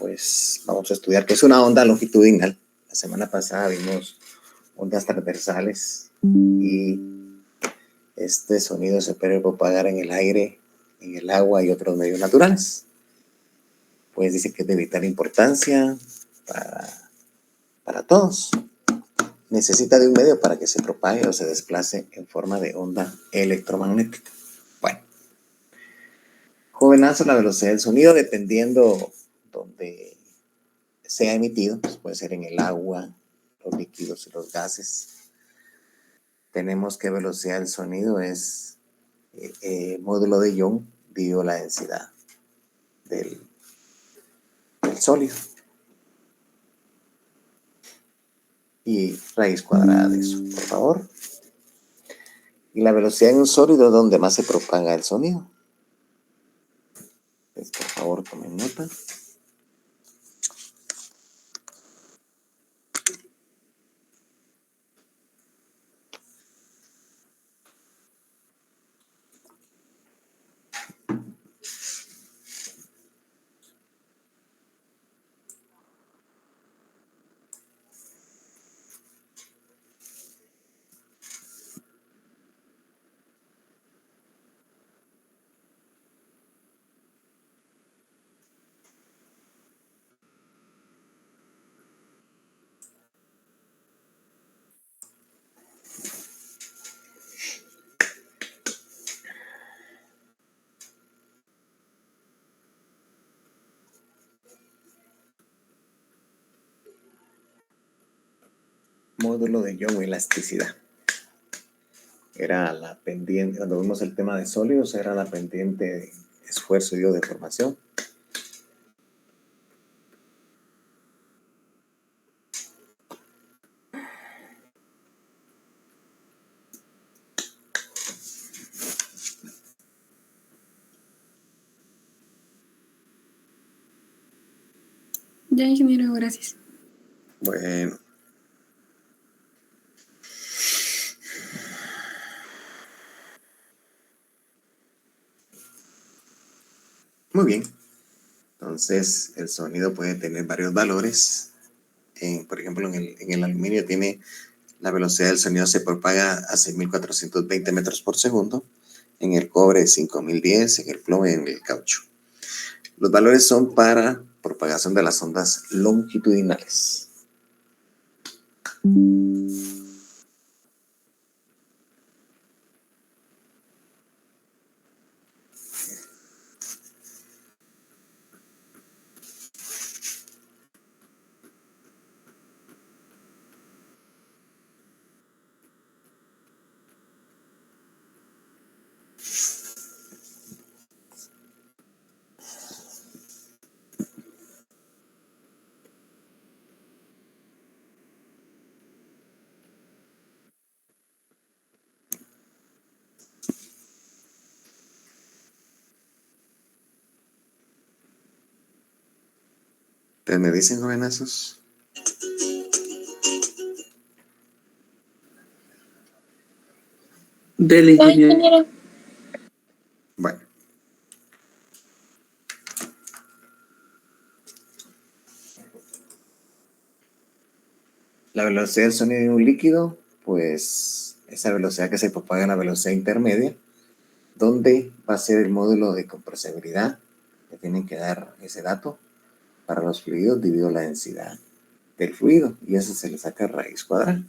pues vamos a estudiar qué es una onda longitudinal. La semana pasada vimos ondas transversales y este sonido se puede propagar en el aire, en el agua y otros medios naturales. Pues dice que es de vital importancia para todos. Necesita de un medio para que se propague o se desplace en forma de onda electromagnética. Bueno, jovenazo, la velocidad del sonido, dependiendo donde sea emitido, pues puede ser en el agua, los líquidos y los gases. Tenemos que velocidad del sonido es módulo de Young dividido la densidad del sólido. Y raíz cuadrada de eso, por favor. Y la velocidad en un sólido es donde más se propaga el sonido. Pues, por favor, tomen nota. Módulo de Young, elasticidad. Era la pendiente, cuando vimos el tema de sólidos, era la pendiente de esfuerzo y o deformación. Ya, ingeniero, gracias. Bueno. Muy bien. Entonces, el sonido puede tener varios valores. Por ejemplo, en el aluminio tiene la velocidad del sonido se propaga a 6.420 metros por segundo. En el cobre, 5.010. En el plomo y en el caucho. Los valores son para propagación de las ondas longitudinales. Entonces, ¿me dicen, jovenazos? Del ingeniero. Bueno. La velocidad del sonido de un líquido, pues esa velocidad que se propaga en la velocidad intermedia, donde va a ser el módulo de compresibilidad, que tienen que dar ese dato para los fluidos dividido la densidad del fluido, y eso se le saca raíz cuadrada.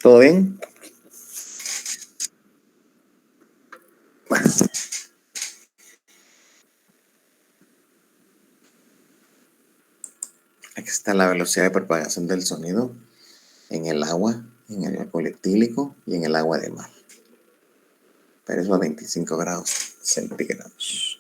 ¿Todo bien? está la velocidad de propagación del sonido en el agua, en el alcohol etílico y en el agua de mar. Pero eso a 25 grados centígrados.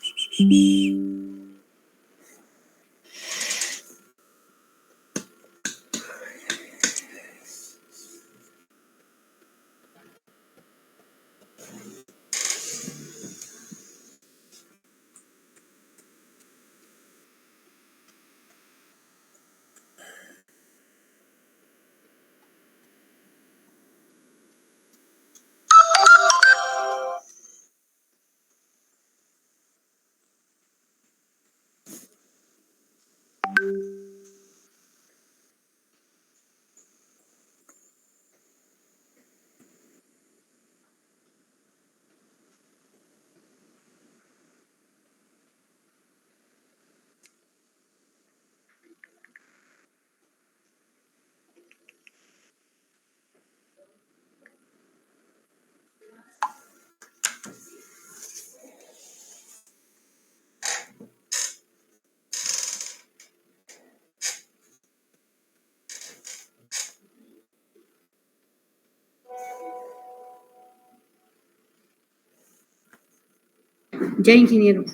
Ya, ingeniero.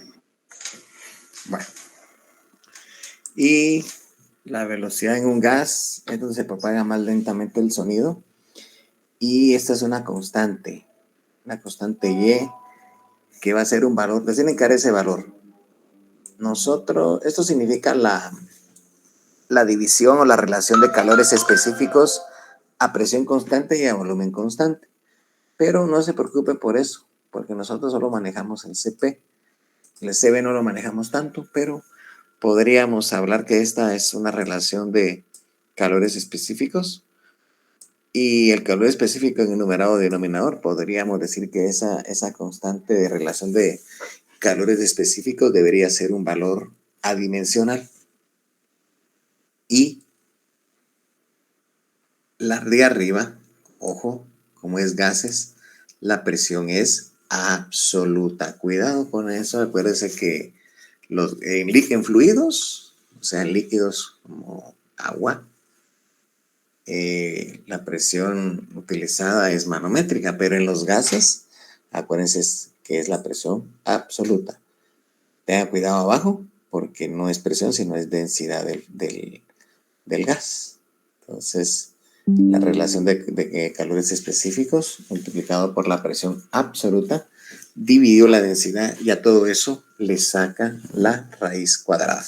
Bueno, y la velocidad en un gas es donde se propaga más lentamente el sonido. Y esta es una constante Y, que va a ser un valor. Les tienen que dar ese valor. Esto significa la división o la relación de calores específicos a presión constante y a volumen constante. Pero no se preocupen por eso, porque nosotros solo manejamos el CP. El CB no lo manejamos tanto, pero podríamos hablar que esta es una relación de calores específicos y el calor específico en el numerado denominador. Podríamos decir que esa constante de relación de calores específicos debería ser un valor adimensional. Y la de arriba, ojo, como es gases, la presión es absoluta. Cuidado con eso, acuérdense que en fluidos, o sea, en líquidos como agua, la presión utilizada es manométrica, pero en los gases, acuérdense que es la presión absoluta. Tengan cuidado abajo, porque no es presión, sino es densidad del gas. Entonces, la relación de calores específicos multiplicado por la presión absoluta dividido la densidad y a todo eso le saca la raíz cuadrada.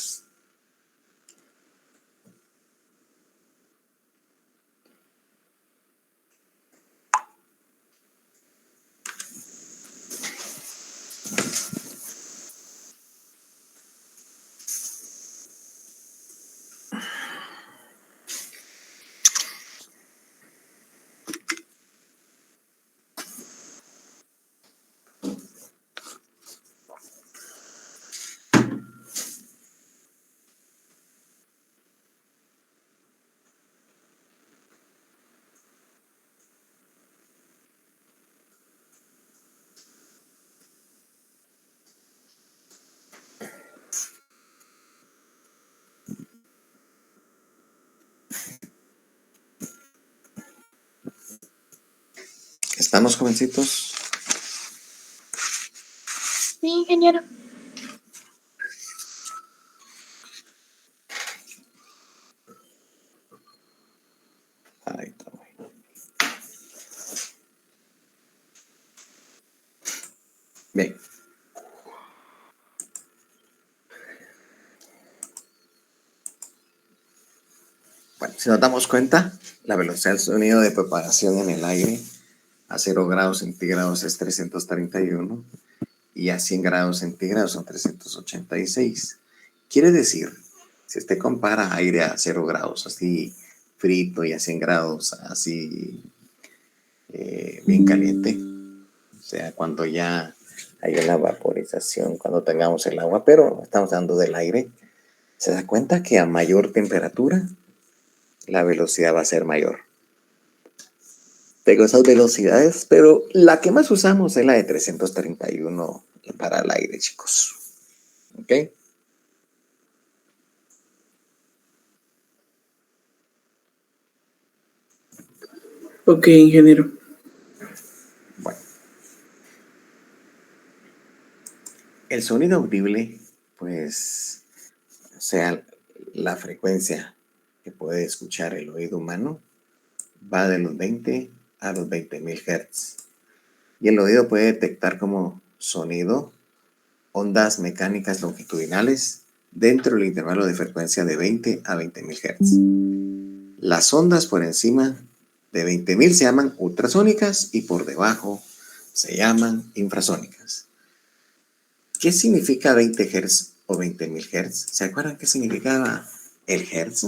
¿Estamos, jovencitos? Sí, ingeniero. Ahí está. Bien. Bueno, si nos damos cuenta, la velocidad del sonido de propagación en el aire a 0 grados centígrados es 331 y a 100 grados centígrados son 386. Quiere decir, si usted compara aire a 0 grados, así frito, y a 100 grados, así bien caliente, o sea, cuando ya hay la vaporización, cuando tengamos el agua, pero estamos hablando del aire, se da cuenta que a mayor temperatura, la velocidad va a ser mayor. Tengo esas velocidades, pero la que más usamos es la de 331 para el aire, chicos. ¿Ok? Ok, ingeniero. Bueno, el sonido audible, pues, o sea, la frecuencia que puede escuchar el oído humano va de los 20 a los 20.000 Hz. Y el oído puede detectar como sonido ondas mecánicas longitudinales dentro del intervalo de frecuencia de 20 a 20.000 Hz. Las ondas por encima de 20.000 se llaman ultrasónicas y por debajo se llaman infrasónicas. ¿Qué significa 20 Hz o 20.000 Hz? ¿Se acuerdan qué significaba el Hertz?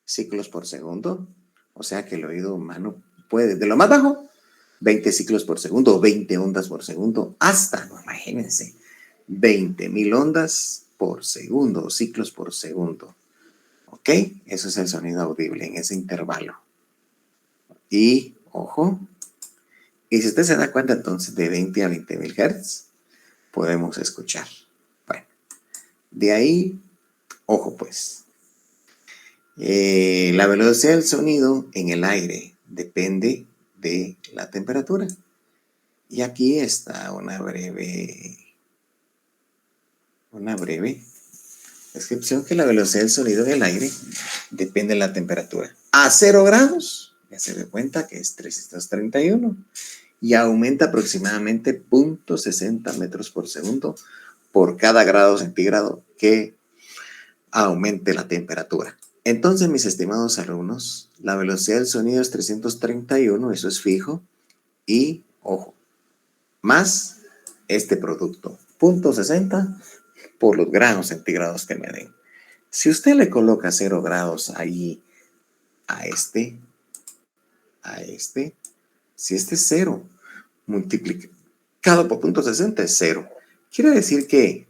Ciclos por segundo. O sea que el oído humano puede, de lo más bajo, 20 ciclos por segundo o 20 ondas por segundo, hasta, imagínense, 20.000 ondas por segundo, ciclos por segundo. ¿Ok? Eso es el sonido audible en ese intervalo. Y, ojo, y si usted se da cuenta entonces de 20 a 20.000 Hz, podemos escuchar. Bueno, de ahí, ojo pues, la velocidad del sonido en el aire depende de la temperatura. Y aquí está una breve descripción que la velocidad del sonido en el aire depende de la temperatura. A 0 grados, ya se da cuenta que es 331 y aumenta aproximadamente 0.60 metros por segundo por cada grado centígrado que aumente la temperatura. Entonces, mis estimados alumnos, la velocidad del sonido es 331, eso es fijo, y, ojo, más este producto, 0.60 por los grados centígrados que me den. Si usted le coloca 0 grados ahí a este, si este es 0, multiplicado por 0.60 es 0. Quiere decir que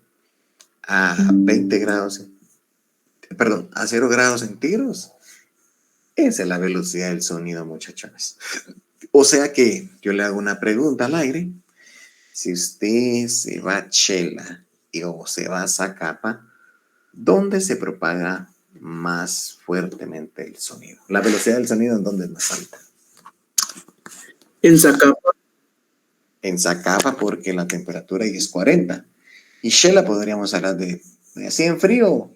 a 20 grados, perdón, a 0 grados centígrados, esa es la velocidad del sonido, muchachones. O sea que yo le hago una pregunta al aire. Si usted se va a Chela o se va a Zacapa, ¿dónde se propaga más fuertemente el sonido? La velocidad del sonido, ¿en dónde es más alta? En Zacapa. En Zacapa, porque la temperatura ahí es 40. Y Shela podríamos hablar de así en frío,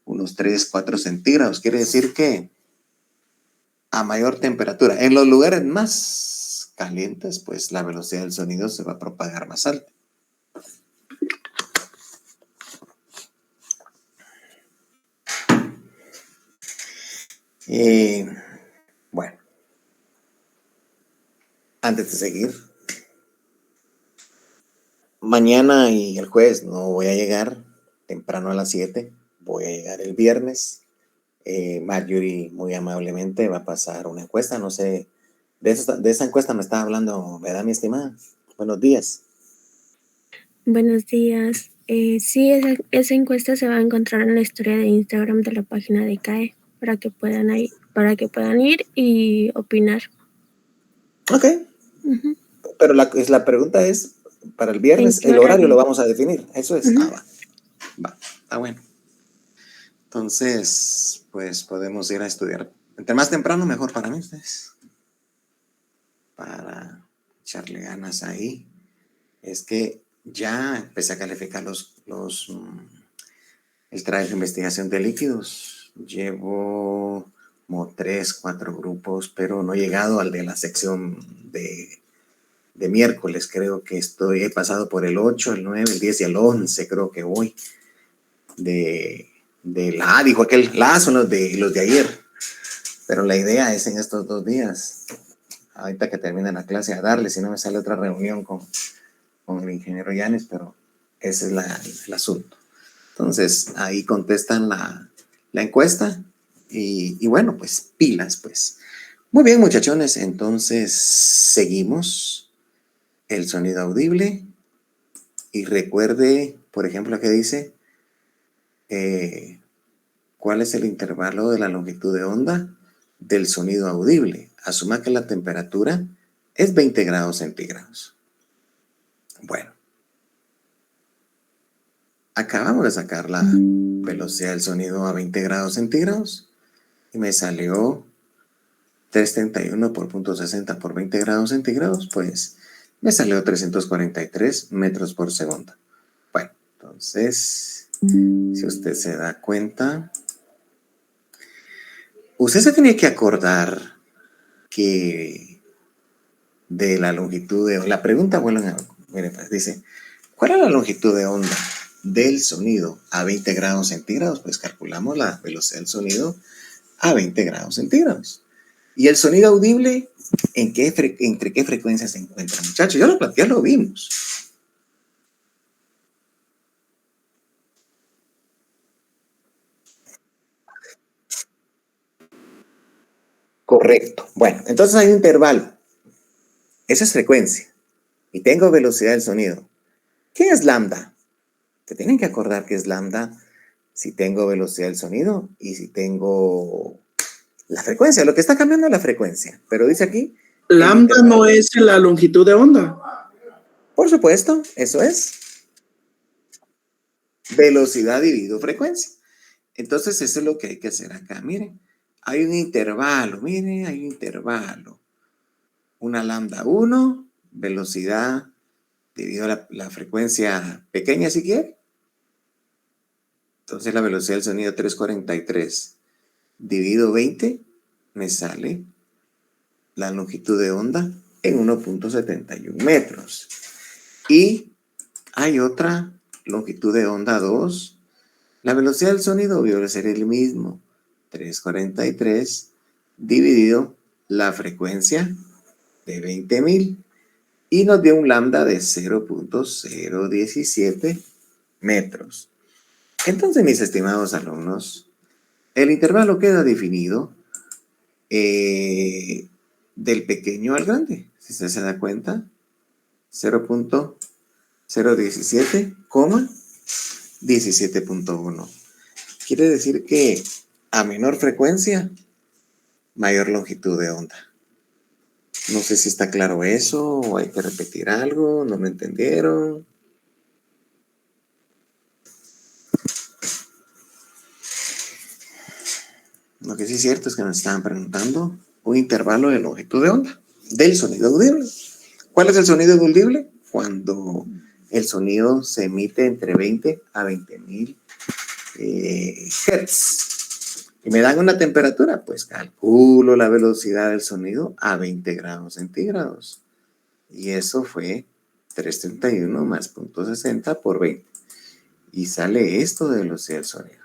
unos 3, 4 centígrados. Quiere decir que a mayor temperatura, en los lugares más calientes, pues la velocidad del sonido se va a propagar más alta. Bueno, antes de seguir, mañana y el jueves no voy a llegar temprano a las 7, voy a llegar el viernes. Marjorie muy amablemente va a pasar una encuesta, no sé, de esa encuesta me estaba hablando, ¿verdad, mi estimada? Buenos días. Buenos días. Sí, esa encuesta se va a encontrar en la historia de Instagram de la página de CAE para que puedan ir y opinar. Ok. Pero la pregunta es, para el viernes, el horario lo vamos a definir. Eso es. Va, está bueno. Entonces, pues podemos ir a estudiar. Entre más temprano, mejor para mí, ustedes. Para echarle ganas ahí. Es que ya empecé a calificar el trabajo de investigación de líquidos. Llevo como 3, 4 grupos, pero no he llegado al de la sección de miércoles. Creo que he pasado por el 8, el 9, el 10 y el 11, creo que voy. Dijo aquel, son los de ayer. Pero la idea es en estos 2 días, ahorita que termine la clase, a darle, si no me sale otra reunión con el ingeniero Yanes, pero ese es el asunto. Entonces, ahí contestan la encuesta y bueno, pues pilas, pues. Muy bien, muchachones, entonces seguimos el sonido audible y recuerde, por ejemplo, que dice, ¿cuál es el intervalo de la longitud de onda del sonido audible? Asuma que la temperatura es 20 grados centígrados. Bueno. acabamos de sacar la velocidad del sonido a 20 grados centígrados y me salió 331 por 0.60 por 20 grados centígrados, pues me salió 343 metros por segundo. Bueno, entonces, si usted se da cuenta, usted se tiene que acordar que de la longitud de la pregunta, bueno, miren, pues dice, ¿cuál es la longitud de onda del sonido a 20 grados centígrados? Pues calculamos la velocidad del sonido a 20 grados centígrados. ¿Y el sonido audible entre qué frecuencias se encuentra, muchachos? Ya lo vimos. Correcto. Bueno, entonces hay un intervalo. Esa es frecuencia. Y tengo velocidad del sonido. ¿Qué es lambda? Se tienen que acordar que es lambda si tengo velocidad del sonido y si tengo la frecuencia. Lo que está cambiando es la frecuencia. Pero dice aquí... Lambda no es la longitud de onda. Por supuesto, eso es. Velocidad dividido frecuencia. Entonces eso es lo que hay que hacer acá. Miren, hay un intervalo. Miren, hay un intervalo. Una lambda 1, velocidad dividido la frecuencia pequeña si quiere. Entonces la velocidad del sonido 343 dividido 20 me sale la longitud de onda en 1.71 metros. Y hay otra longitud de onda 2. La velocidad del sonido debe ser el mismo. 343 dividido la frecuencia de 20.000. Y nos dio un lambda de 0.017 metros. Entonces, mis estimados alumnos, el intervalo queda definido del pequeño al grande. Si usted se da cuenta, 0.017, 17.1. Quiere decir que a menor frecuencia, mayor longitud de onda. No sé si está claro eso o hay que repetir algo, no me entendieron. Lo que sí es cierto es que nos estaban preguntando un intervalo de longitud de onda del sonido audible. ¿Cuál es el sonido audible? Cuando el sonido se emite entre 20 a 20.000 Hertz. Y me dan una temperatura, pues calculo la velocidad del sonido a 20 grados centígrados. Y eso fue 331 más 0.60 por 20. Y sale esto de velocidad del sonido.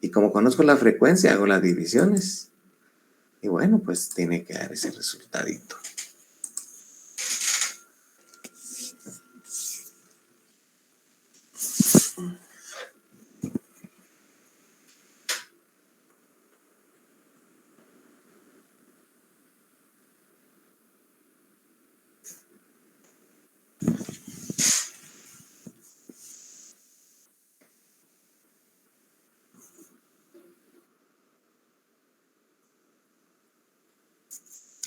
Y como conozco la frecuencia, hago las divisiones. Y bueno, pues tiene que dar ese resultadito.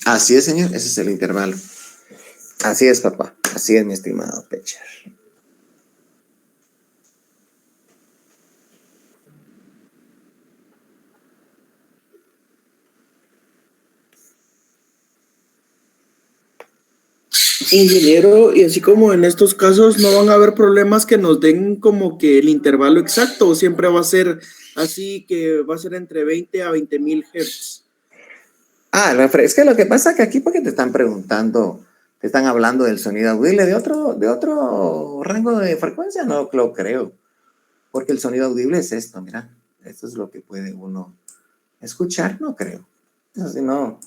Así es, señor, ese es el intervalo. Así es, papá. Así es, mi estimado Pecher. Ingeniero, y así como en estos casos no van a haber problemas que nos den como que el intervalo exacto, o siempre va a ser así, que va a ser entre 20 a 20.000 Hz. Es que lo que pasa es que aquí porque te están preguntando, te están hablando del sonido audible de otro rango de frecuencia, no lo creo. Porque el sonido audible es esto, mira. Esto es lo que puede uno escuchar, no creo. Así no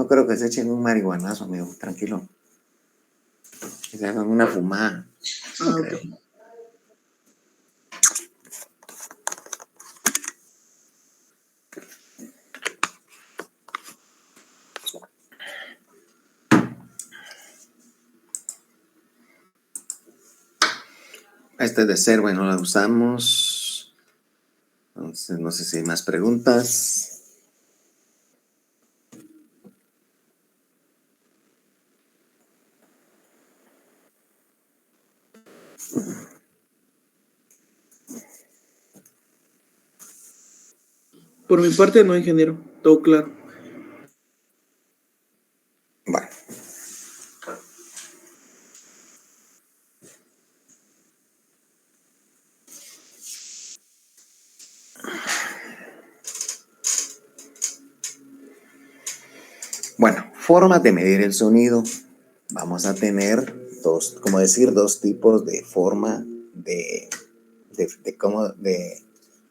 creo que se echen un marihuanazo, amigo, tranquilo. Que se hagan una fumada. No creo. Okay. Esta es de ser, bueno, la usamos. Entonces, no sé si hay más preguntas. Por mi parte, no, ingeniero. Todo claro. Bueno. Bueno, formas de medir el sonido. Vamos a tener dos tipos de forma de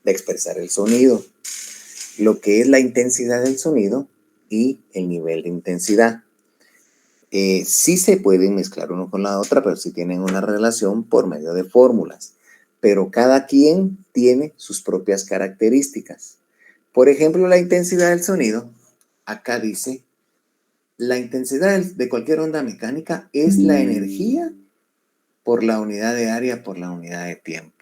expresar el sonido. Lo que es la intensidad del sonido y el nivel de intensidad. Sí se pueden mezclar uno con la otra, pero sí tienen una relación por medio de fórmulas. Pero cada quien tiene sus propias características. Por ejemplo, la intensidad del sonido. Acá dice, la intensidad de cualquier onda mecánica es la energía por la unidad de área por la unidad de tiempo.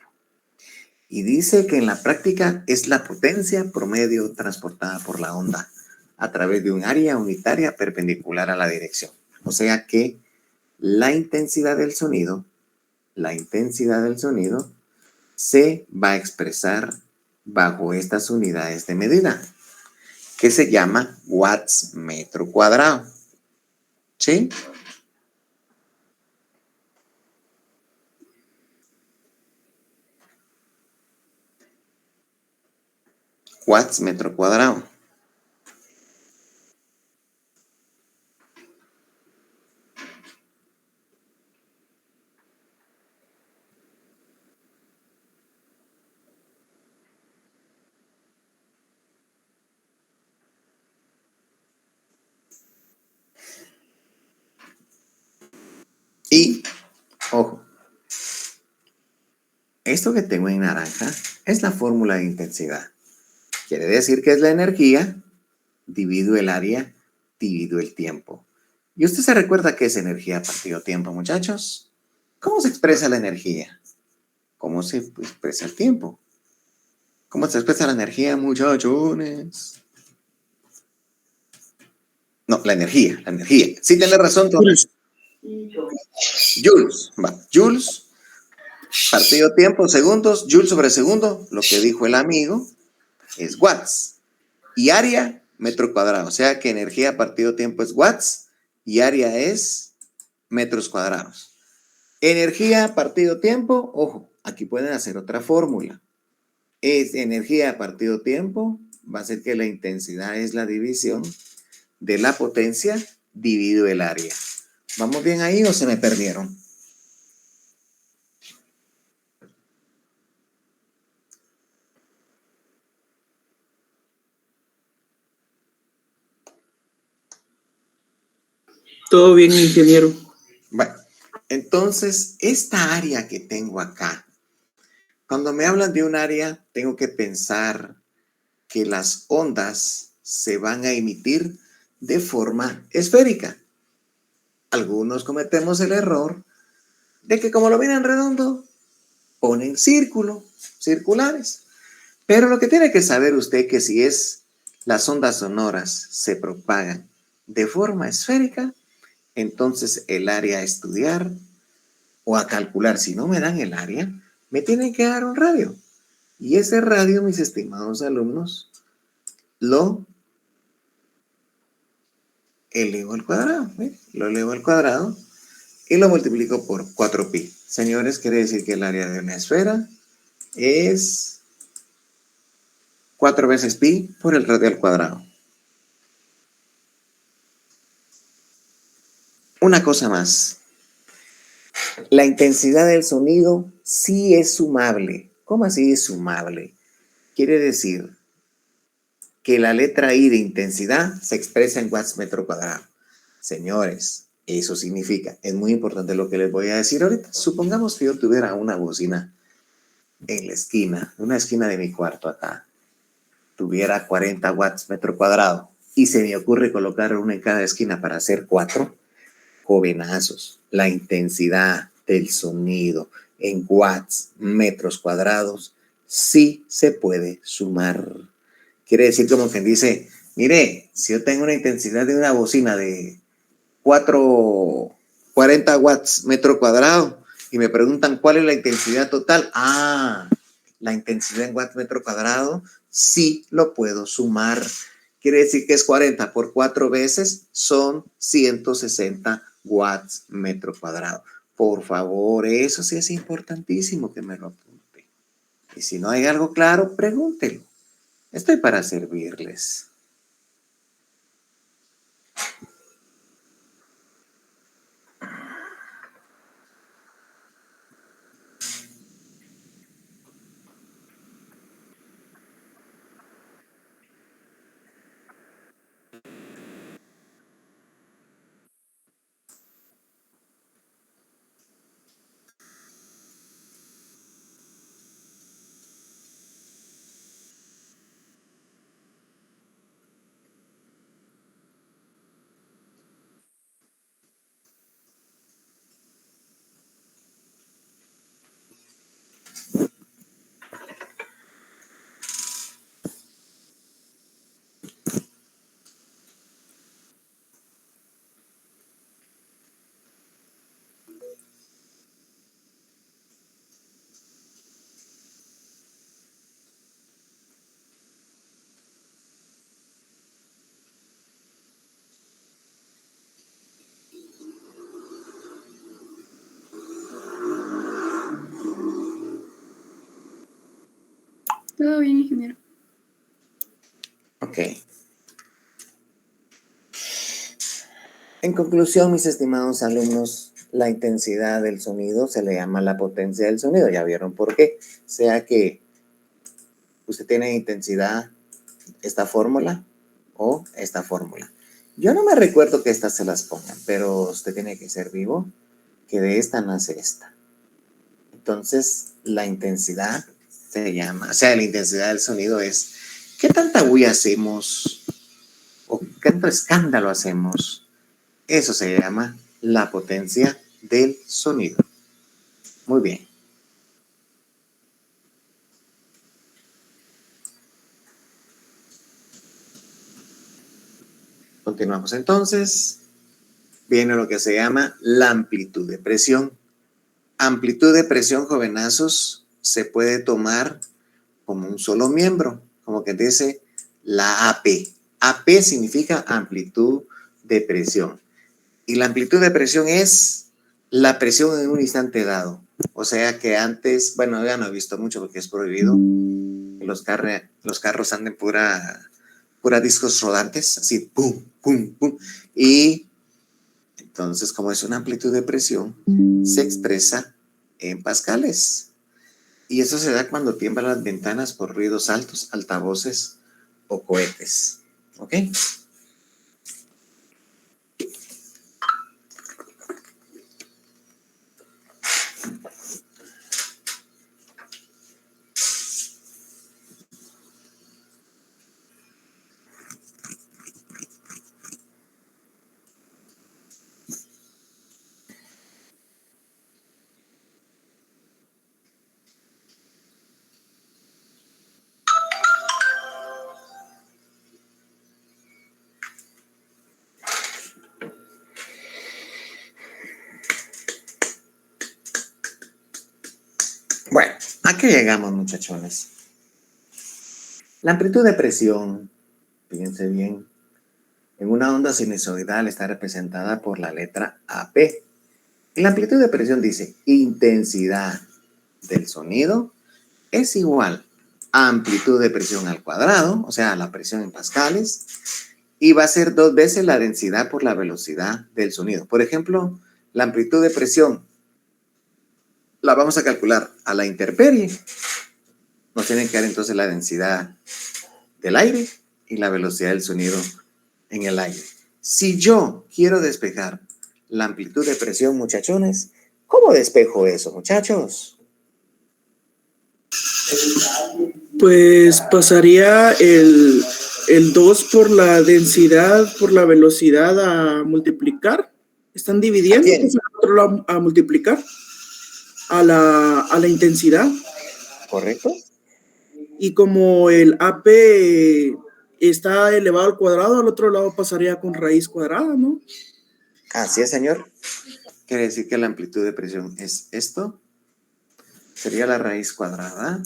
Y dice que en la práctica es la potencia promedio transportada por la onda a través de un área unitaria perpendicular a la dirección. O sea que la intensidad del sonido se va a expresar bajo estas unidades de medida, que se llama watts metro cuadrado. ¿Sí? Watts metro cuadrado. Y, ojo, esto que tengo en naranja es la fórmula de intensidad. Quiere decir que es la energía dividido el área dividido el tiempo. ¿Y usted se recuerda qué es energía partido tiempo, muchachos? ¿Cómo se expresa la energía? ¿Cómo se expresa el tiempo? ¿Cómo se expresa la energía, muchachones? No, la energía. Sí, tiene razón, Torres. Joules. Joules, partido tiempo, segundos, Joules sobre segundo, lo que dijo el amigo, es watts. Y área, metro cuadrado. O sea que energía partido tiempo es watts y área es metros cuadrados. Energía partido tiempo, ojo, aquí pueden hacer otra fórmula. Es energía partido tiempo, va a ser que la intensidad es la división de la potencia dividido el área. ¿Vamos bien ahí o se me perdieron? Todo bien, ingeniero. Bueno, entonces, esta área que tengo acá, cuando me hablan de un área, tengo que pensar que las ondas se van a emitir de forma esférica. Algunos cometemos el error de que como lo miran redondo, ponen circulares. Pero lo que tiene que saber usted que si las ondas sonoras se propagan de forma esférica, entonces el área a estudiar o a calcular, si no me dan el área, me tienen que dar un radio. Y ese radio, mis estimados alumnos, lo elevo al cuadrado. ¿Ve? Lo elevo al cuadrado y lo multiplico por 4pi. Señores, quiere decir que el área de una esfera es 4 veces pi por el radio al cuadrado. Una cosa más. La intensidad del sonido sí es sumable. ¿Cómo así es sumable? Quiere decir que la letra I de intensidad se expresa en watts metro cuadrado. Señores, eso significa, es muy importante lo que les voy a decir ahorita. Supongamos que yo tuviera una bocina en la esquina, una esquina de mi cuarto acá. Tuviera 40 watts metro cuadrado y se me ocurre colocar una en cada esquina para hacer 4. Jovenazos, la intensidad del sonido en watts metros cuadrados sí se puede sumar. Quiere decir como quien dice, mire, si yo tengo una intensidad de una bocina de 40 watts metro cuadrado y me preguntan cuál es la intensidad total, la intensidad en watts metro cuadrado Sí lo puedo sumar. Quiere decir que es 40 por 4 veces, son 160 watts metro cuadrado. Por favor, eso sí es importantísimo que me lo apunte. Y si no hay algo claro, pregúntelo. Estoy para servirles. Todo bien, ingeniero. Ok. En conclusión, mis estimados alumnos, la intensidad del sonido se le llama la potencia del sonido. Ya vieron por qué. Sea que usted tiene intensidad, esta fórmula o esta fórmula. Yo no me recuerdo que estas se las pongan, pero usted tiene que ser vivo, que de esta nace esta. Entonces, la intensidad se llama, o sea, la intensidad del sonido es qué tanta bulla hacemos o qué tanto escándalo hacemos. Eso se llama la potencia del sonido. Muy bien. Continuamos entonces. Viene lo que se llama la amplitud de presión. Amplitud de presión, jovenazos, se puede tomar como un solo miembro, como que dice la AP. AP significa amplitud de presión. Y la amplitud de presión es la presión en un instante dado. O sea que antes, bueno, ya no he visto mucho porque es prohibido. Los carros anden pura discos rodantes, así, pum, pum, pum. Y entonces, como es una amplitud de presión, se expresa en pascales. Y eso se da cuando tiemblan las ventanas por ruidos altos, altavoces o cohetes. ¿Ok? Bueno, ¿a qué llegamos, muchachones? La amplitud de presión, fíjense bien, en una onda sinusoidal está representada por la letra AP. Y la amplitud de presión dice intensidad del sonido es igual a amplitud de presión al cuadrado, o sea, la presión en pascales, y va a ser 2 veces la densidad por la velocidad del sonido. Por ejemplo, la amplitud de presión la vamos a calcular a la intemperie. Nos tiene que dar entonces la densidad del aire y la velocidad del sonido en el aire. Si yo quiero despejar la amplitud de presión, muchachones, ¿cómo despejo eso, muchachos? Pues pasaría el 2 por la densidad, por la velocidad a multiplicar. Están dividiendo, pues, al otro lado a multiplicar a la intensidad. ¿Correcto? Y como el AP está elevado al cuadrado, al otro lado pasaría con raíz cuadrada, ¿no? Así es, señor. Quiere decir que la amplitud de presión es esto. Sería la raíz cuadrada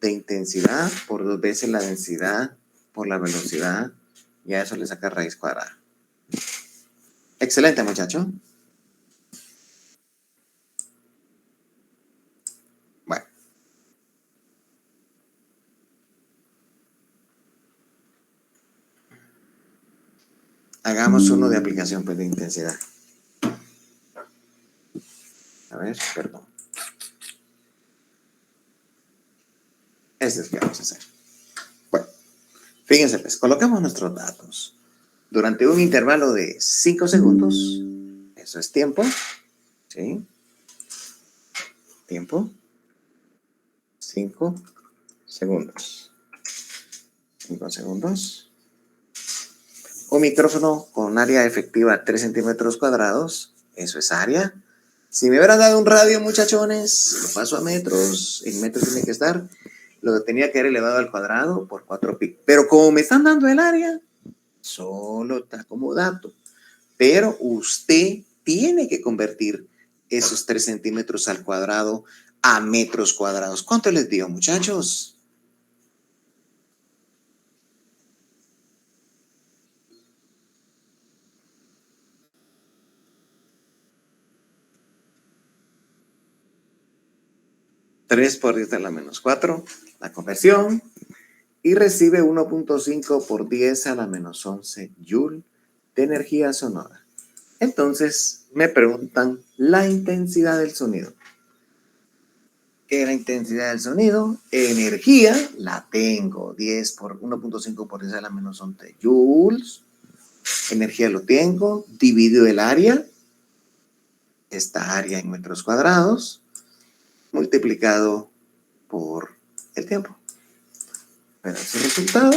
de intensidad por 2 veces la densidad por la velocidad, y a eso le saca raíz cuadrada. Excelente, muchacho. Bueno. Hagamos uno de aplicación, pues, de intensidad. A ver, perdón. Este es el que vamos a hacer. Bueno, fíjense, pues, colocamos nuestros datos. Durante un intervalo de 5 segundos, eso es tiempo, ¿sí? Tiempo, 5 segundos. 5 segundos. Un micrófono con área efectiva 3 centímetros cuadrados, eso es área. Si me hubieran dado un radio, muchachones, lo paso a metros, en metros tiene que estar, lo tenía que haber elevado al cuadrado por 4 pi. Pero como me están dando el área, solo está como dato. Pero usted tiene que convertir esos 3 centímetros al cuadrado a metros cuadrados. ¿Cuánto les dio, muchachos? Tres por 10 a la menos 4, la conversión, y recibe 1.5 por 10 a la menos 11 joule de energía sonora. Entonces me preguntan la intensidad del sonido. ¿Qué es la intensidad del sonido? Energía la tengo, 10 por 1.5 por 10 a la menos 11 joules. Energía lo tengo, dividido el área, esta área en metros cuadrados, multiplicado por el tiempo. Pero ese resultado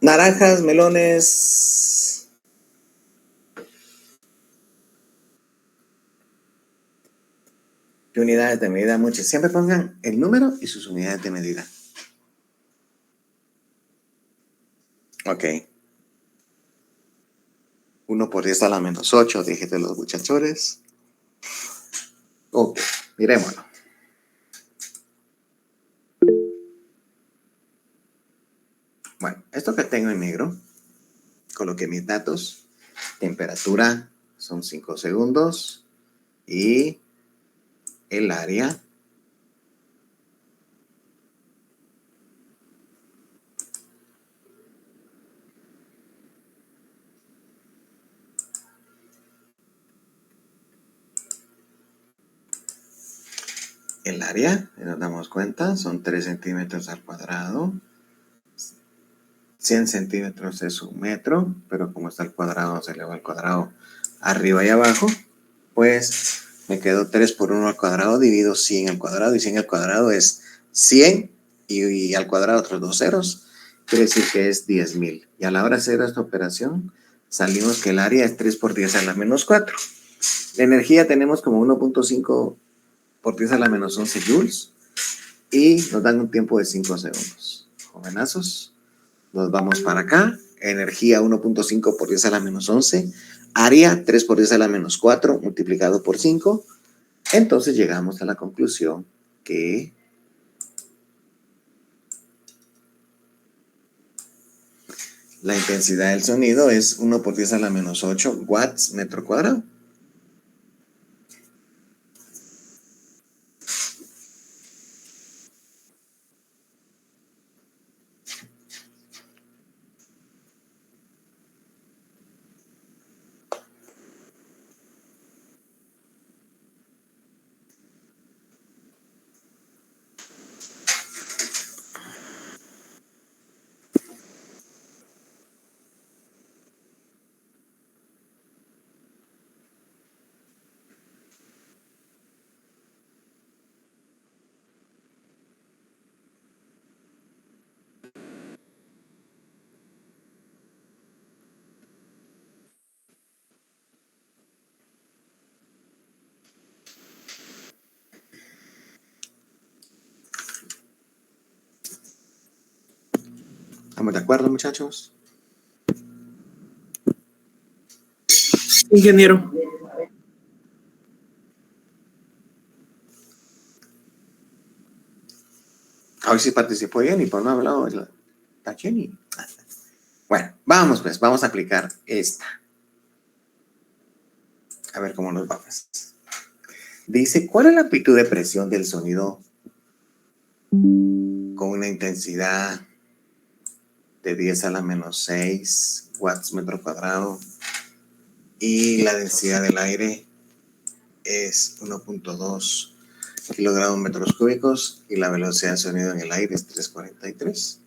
naranjas, melones. ¿Qué unidades de medida? Muchas. Siempre pongan el número y sus unidades de medida. Ok. 1 por 10 a la menos 8, dígite los muchachones. Ok, miremoslo. Bueno, esto que tengo en negro, coloqué mis datos. Temperatura son 5 segundos. Y el área. El área, nos damos cuenta, son 3 centímetros al cuadrado. 100 centímetros es un metro, pero como está el cuadrado, se eleva al cuadrado arriba y abajo, pues me quedó 3 por 1 al cuadrado, divido 100 al cuadrado, y 100 al cuadrado es 100, y al cuadrado otros 2 ceros, quiere decir que es 10.000. Y a la hora de hacer esta operación, salimos que el área es 3 por 10 a la menos 4. La energía tenemos como 1.5 por 10 a la menos 11 joules, y nos dan un tiempo de 5 segundos. Jovenazos, nos vamos para acá. energía 1.5 por 10 a la menos 11, área 3 por 10 a la menos 4 multiplicado por 5. Entonces llegamos a la conclusión que la intensidad del sonido es 1 por 10 a la menos 8 watts metro cuadrado. ¿Estamos de acuerdo, muchachos? Ingeniero. A ver si participó Jenny, por no ha hablado la Jenny. Bueno, vamos pues, vamos a aplicar esta. A ver cómo nos va pues. Dice, ¿cuál es la amplitud de presión del sonido con una intensidad de 10 a la menos 6 watts metro cuadrado y la densidad del aire es 1.2 kilogramos metros cúbicos y la velocidad del sonido en el aire es 343?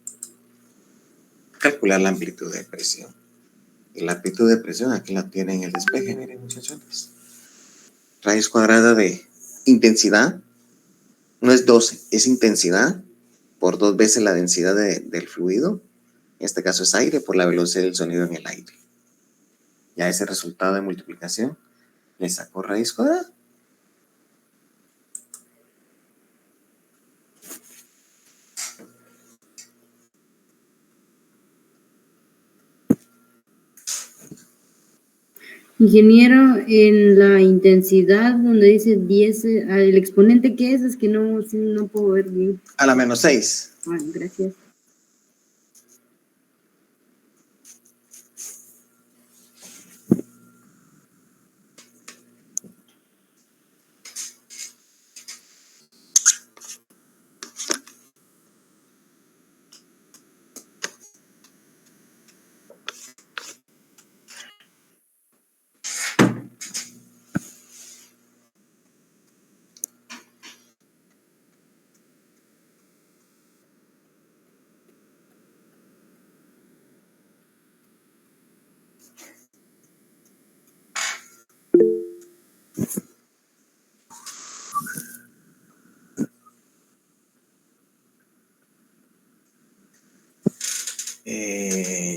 Calcular la amplitud de presión. Y la amplitud de presión aquí la tienen en el despeje, miren muchachones. Raíz cuadrada de intensidad, no es 12, es intensidad por 2 veces la densidad del fluido. En este caso es aire por la velocidad del sonido en el aire. Ya ese resultado de multiplicación le saco raíz cuadrada. Ingeniero, en la intensidad donde dice 10, el exponente que es que no puedo ver bien. A la menos 6. Ah, gracias.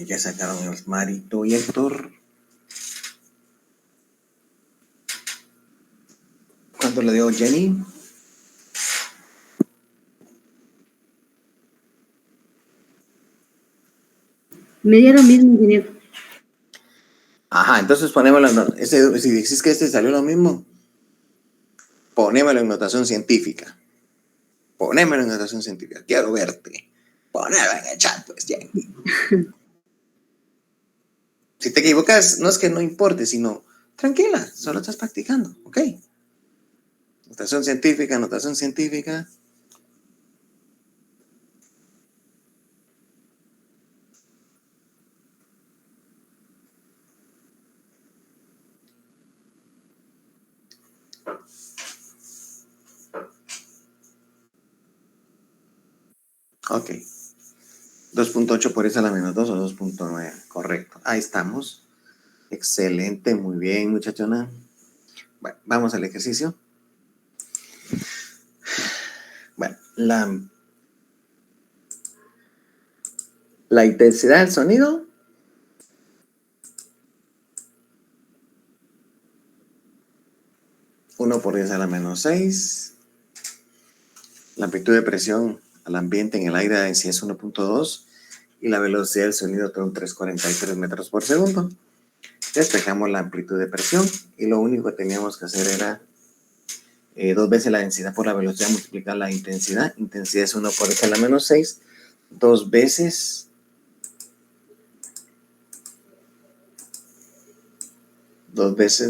Ya sacaron el Marito y Héctor. ¿Cuánto le dio Jenny? Me dio lo mismo, ingeniero. Ajá, entonces ponémoslo en si decís que salió lo mismo, ponémoslo en notación científica. Ponémoslo en notación científica. Quiero verte. Ponémelo en el chat, pues, Jenny. Si te equivocas, no es que no importe, sino tranquila, solo estás practicando, ¿ok? Notación científica, notación científica. Ok. 2.8 por 10 a la menos 2 o 2.9. Correcto. Ahí estamos. Excelente. Muy bien, muchachona. Bueno, vamos al ejercicio. Bueno, la intensidad del sonido (1 por 10 a la menos 6). La amplitud de presión al ambiente en el aire de densidad es 1.2 y la velocidad del sonido son 343 metros por segundo. Despejamos la amplitud de presión y lo único que teníamos que hacer era 2 veces la densidad por la velocidad multiplicar la intensidad. Intensidad es 1 por 10 a la menos 6. 2 veces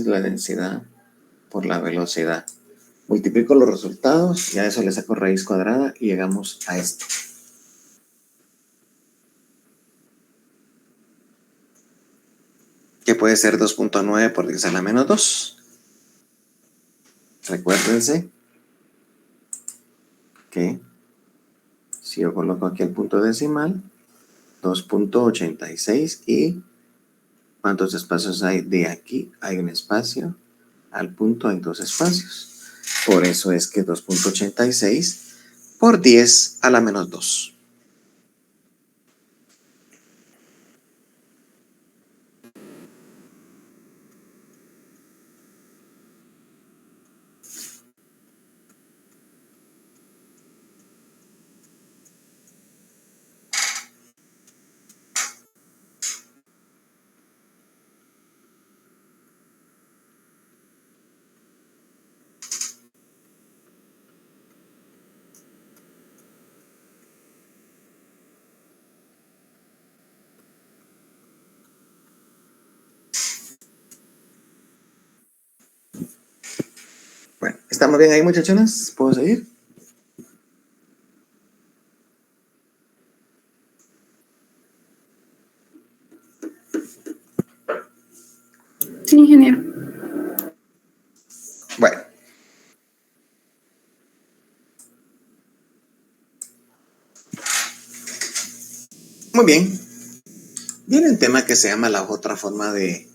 la densidad por la velocidad. Multiplico los resultados y a eso le saco raíz cuadrada y llegamos a esto. Que puede ser 2.9 por 10 a la menos 2. Recuérdense que si yo coloco aquí el punto decimal, 2.86 y ¿cuántos espacios hay? De aquí hay un espacio, al punto hay 2 espacios. Por eso es que 2.86 por 10 a la menos 2. Bueno, ¿estamos bien ahí, muchachonas? ¿Puedo seguir? Sí, ingeniero. Bueno. Muy bien. Viene un tema que se llama la otra forma de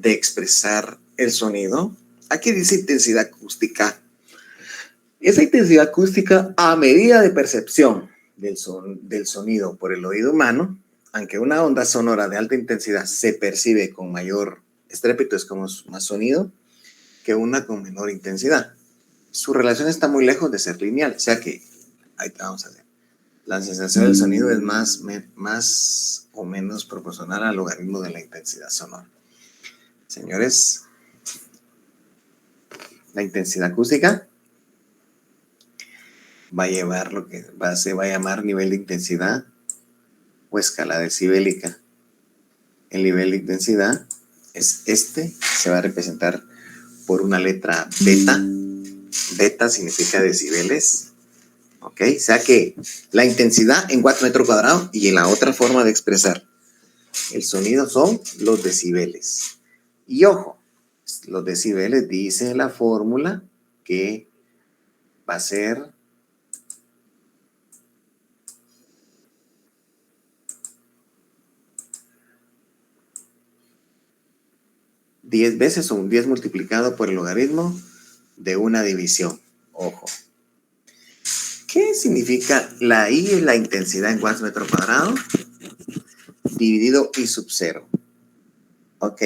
expresar el sonido. Aquí dice intensidad acústica. Esa intensidad acústica a medida de percepción del sonido por el oído humano, aunque una onda sonora de alta intensidad se percibe con mayor estrépito, es como más sonido, que una con menor intensidad. Su relación está muy lejos de ser lineal, o sea que, ahí vamos a ver, la sensación del sonido es más o menos proporcional al logaritmo de la intensidad sonora. Señores, la intensidad acústica va a llevar lo que se va a llamar nivel de intensidad o escala decibélica. El nivel de intensidad es se va a representar por una letra beta. Beta significa decibeles. ¿Ok? O sea que la intensidad en watts metro cuadrado y en la otra forma de expresar el sonido son los decibeles. Y ojo, los decibeles dice la fórmula que va a ser 10 veces o un 10 multiplicado por el logaritmo de una división. Ojo. ¿Qué significa la I? Es la intensidad en watts metro cuadrado dividido I sub 0. Ok.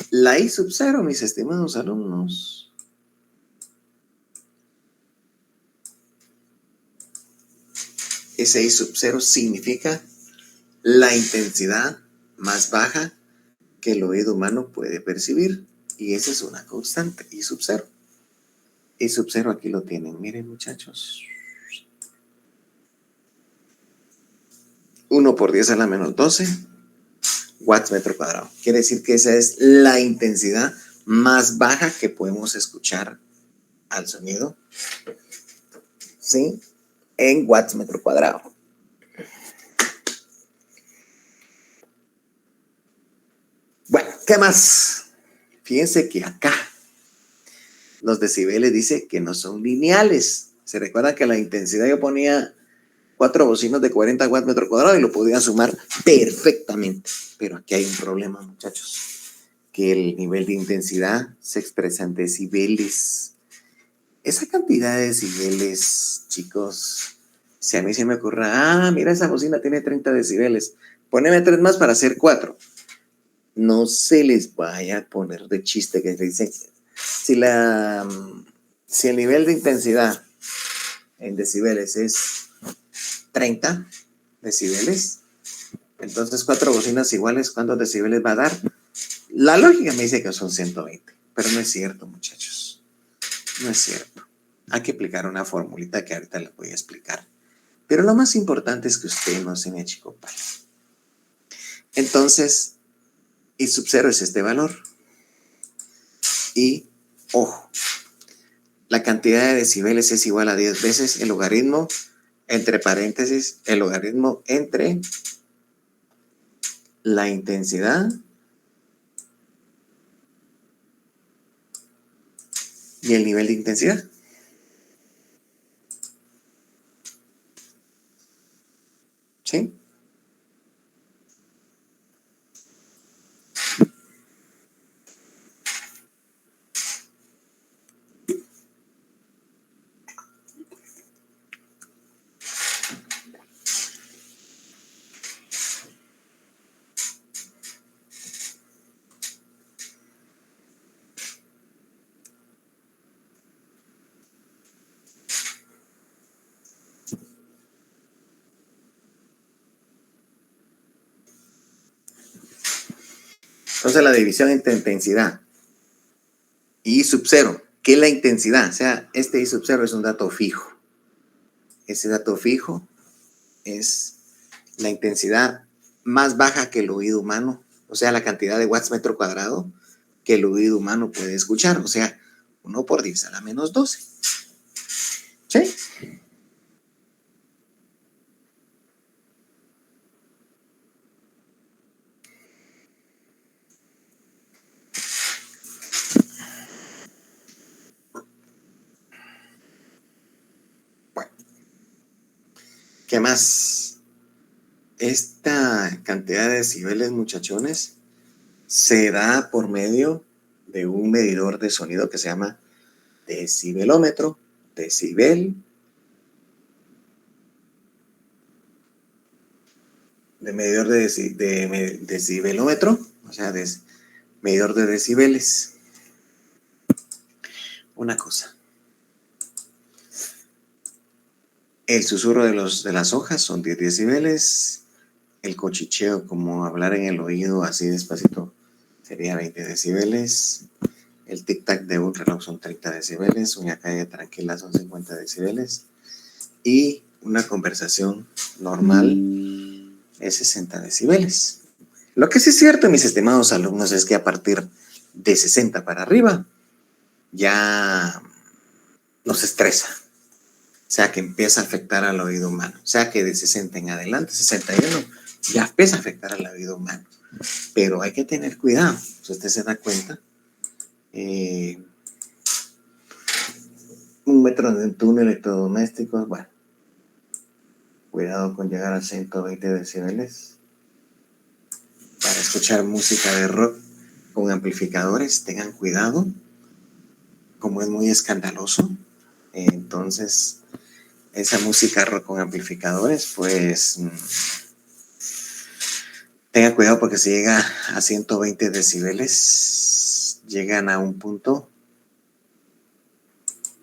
La I sub 0, mis estimados alumnos, ese I sub 0 significa la intensidad más baja que el oído humano puede percibir. Y esa es una constante, I sub 0. I sub 0 aquí lo tienen, miren muchachos. 1 por 10 a la menos 12 watts metro cuadrado. Quiere decir que esa es la intensidad más baja que podemos escuchar al sonido, ¿sí? En watts metro cuadrado. Bueno, ¿qué más? Fíjense que acá los decibeles dice que no son lineales. Se recuerda que la intensidad yo ponía 4 bocinas de 40 watts metro cuadrado y lo podía sumar perfectamente. Pero aquí hay un problema, muchachos, que el nivel de intensidad se expresa en decibeles. Esa cantidad de decibeles, chicos, si a mí se me ocurre, mira, esa bocina tiene 30 decibeles, poneme 3 más para hacer 4. No se les vaya a poner de chiste que dicen, si el nivel de intensidad en decibeles es 30, decibeles. Entonces, 4 bocinas iguales, ¿cuántos decibeles va a dar? La lógica me dice que son 120, pero no es cierto, muchachos. No es cierto. Hay que aplicar una formulita que ahorita les voy a explicar. Pero lo más importante es que usted no se me achicopale. Entonces, I sub 0 es este valor. Y, ojo, la cantidad de decibeles es igual a 10 veces el logaritmo, entre paréntesis, el logaritmo entre la intensidad y el nivel de intensidad. ¿Sí? Entonces la división entre intensidad y I sub 0, ¿qué es la intensidad? O sea, este I sub 0 es un dato fijo. Ese dato fijo es la intensidad más baja que el oído humano, o sea, la cantidad de watts metro cuadrado que el oído humano puede escuchar, o sea, 1 por 10 a la menos 12. ¿Sí? Bueno, ¿qué más? Esta cantidad de decibeles, muchachones, se da por medio de un medidor de sonido que se llama decibelómetro, decibel, de medidor de decibelómetro, o sea, medidor de decibeles. Una cosa. El susurro de las hojas son 10 decibeles. El cochicheo, como hablar en el oído así despacito, sería 20 decibeles. El tic-tac de un reloj son 30 decibeles. Una calle tranquila son 50 decibeles. Y una conversación normal es 60 decibeles. Lo que sí es cierto, mis estimados alumnos, es que a partir de 60 para arriba ya nos estresa. O sea, que empieza a afectar al oído humano. O sea, que de 60 en adelante, 61, ya empieza a afectar al oído humano. Pero hay que tener cuidado. Si usted se da cuenta, un metro de un electrodoméstico, bueno, cuidado con llegar a 120 decibeles. Para escuchar música de rock con amplificadores, tengan cuidado, como es muy escandaloso. Entonces, esa música rock con amplificadores, pues tengan cuidado porque si llega a 120 decibeles, llegan a un punto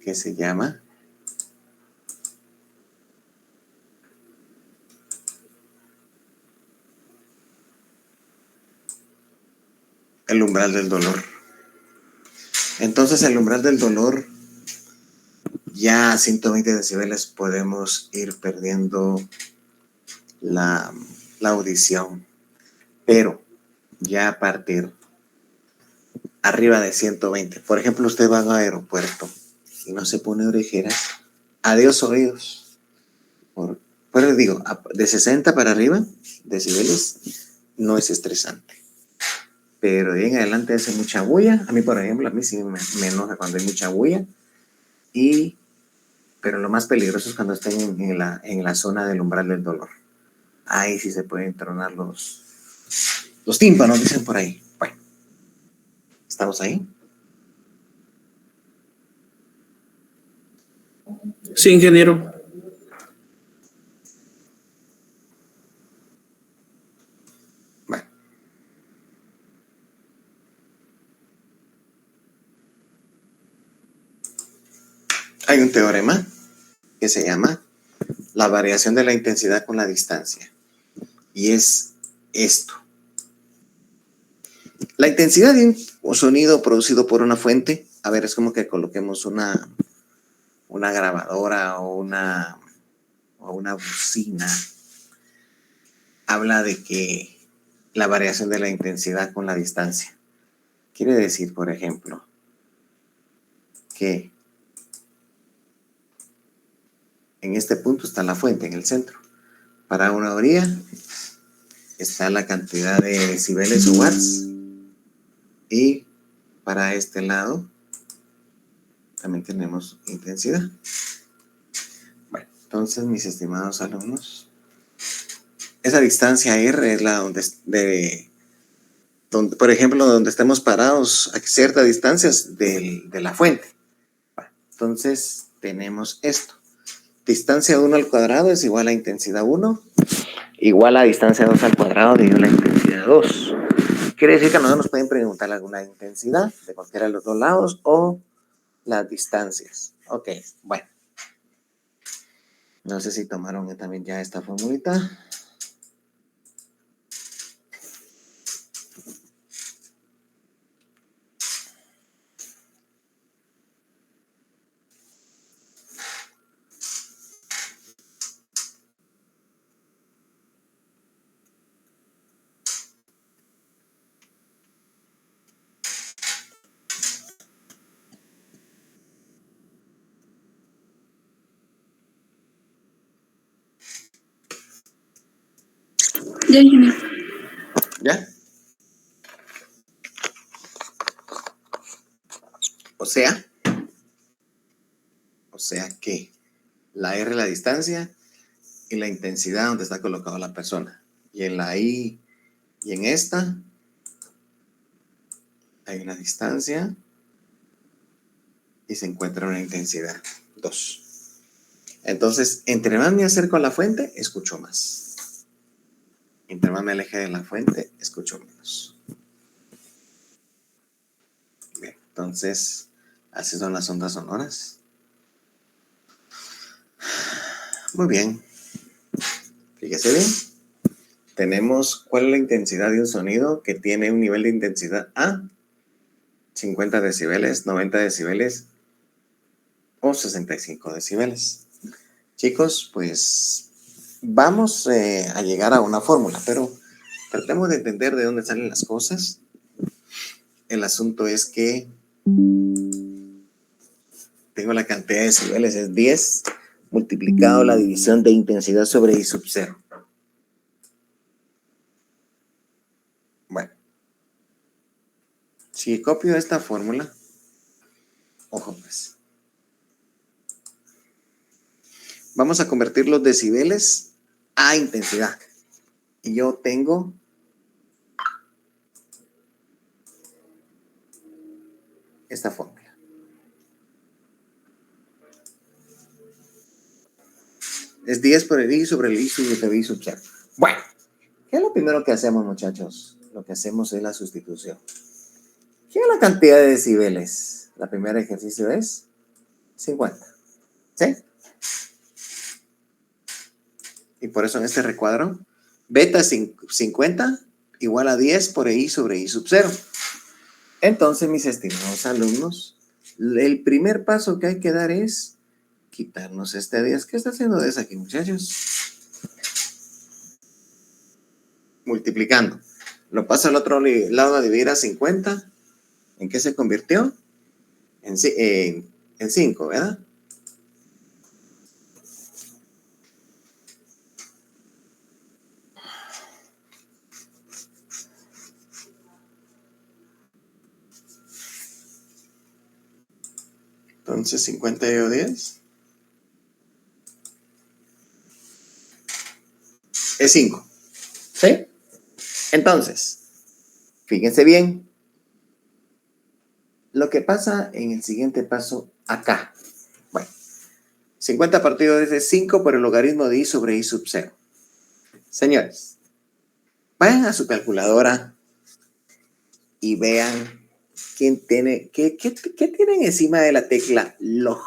que se llama el umbral del dolor. Entonces, el umbral del dolor, ya a 120 decibeles podemos ir perdiendo la audición. Pero ya a partir arriba de 120, por ejemplo, usted va a un aeropuerto y no se pone orejeras, adiós oídos. Por eso digo, de 60 para arriba decibeles no es estresante. Pero de ahí en adelante hace mucha bulla. A mí, por ejemplo, a mí sí me enoja cuando hay mucha bulla. Pero lo más peligroso es cuando estén en la zona del umbral del dolor. Ahí sí se pueden tronar los tímpanos, dicen por ahí. Bueno, ¿estamos ahí? Sí, ingeniero. Bueno. Hay un teorema que se llama la variación de la intensidad con la distancia. Y es esto. La intensidad de un sonido producido por una fuente, a ver, es como que coloquemos una grabadora o una bocina. Habla de que la variación de la intensidad con la distancia. Quiere decir, por ejemplo, que en este punto está la fuente, en el centro. Para una orilla está la cantidad de decibeles o watts. Y para este lado también tenemos intensidad. Bueno, entonces, mis estimados alumnos, esa distancia R es la donde por ejemplo, donde estemos parados a ciertas distancias de la fuente. Bueno, entonces, tenemos esto. Distancia 1 al cuadrado es igual a intensidad 1, igual a distancia 2 al cuadrado dividido la intensidad 2. Quiere decir que a nosotros nos pueden preguntar alguna intensidad de cualquiera de los dos lados o las distancias. Ok, bueno. No sé si tomaron también ya esta formulita. Ya, ingeniero. ¿Ya? O sea que la R es la distancia y la intensidad donde está colocada la persona. Y en la I y en esta hay una distancia y se encuentra una intensidad 2. Entonces, entre más me acerco a la fuente, escucho más. Entre más me aleje de la fuente, escucho menos. Bien, entonces, así son las ondas sonoras. Muy bien. Fíjese bien. Tenemos cuál es la intensidad de un sonido que tiene un nivel de intensidad A, 50 decibeles, 90 decibeles o 65 decibeles. Chicos, pues vamos a llegar a una fórmula, pero tratemos de entender de dónde salen las cosas. El asunto es que tengo la cantidad de decibeles, es 10 multiplicado la división de intensidad sobre I sub 0. Bueno, si copio esta fórmula, ojo pues, vamos a convertir los decibeles a intensidad. Y yo tengo esta fórmula. Es 10 por el I sobre el I sobre I sub 0. Bueno, ¿qué es lo primero que hacemos, muchachos? Lo que hacemos es la sustitución. ¿Qué es la cantidad de decibeles? La primera ejercicio es 50. ¿Sí? Y por eso en este recuadro, beta 50 igual a 10 por I sobre I sub 0. Entonces, mis estimados alumnos, el primer paso que hay que dar es quitarnos este 10. ¿Qué está haciendo 10 aquí, muchachos? Multiplicando. Lo paso al otro lado a dividir a 50. ¿En qué se convirtió? En 5, ¿verdad? Entonces, 50 dividido 10 es 5. ¿Sí? Entonces, fíjense bien lo que pasa en el siguiente paso acá. Bueno, 50 partido de 10 es 5 por el logaritmo de I sobre I sub 0. Señores, vayan a su calculadora y vean qué tienen encima de la tecla log.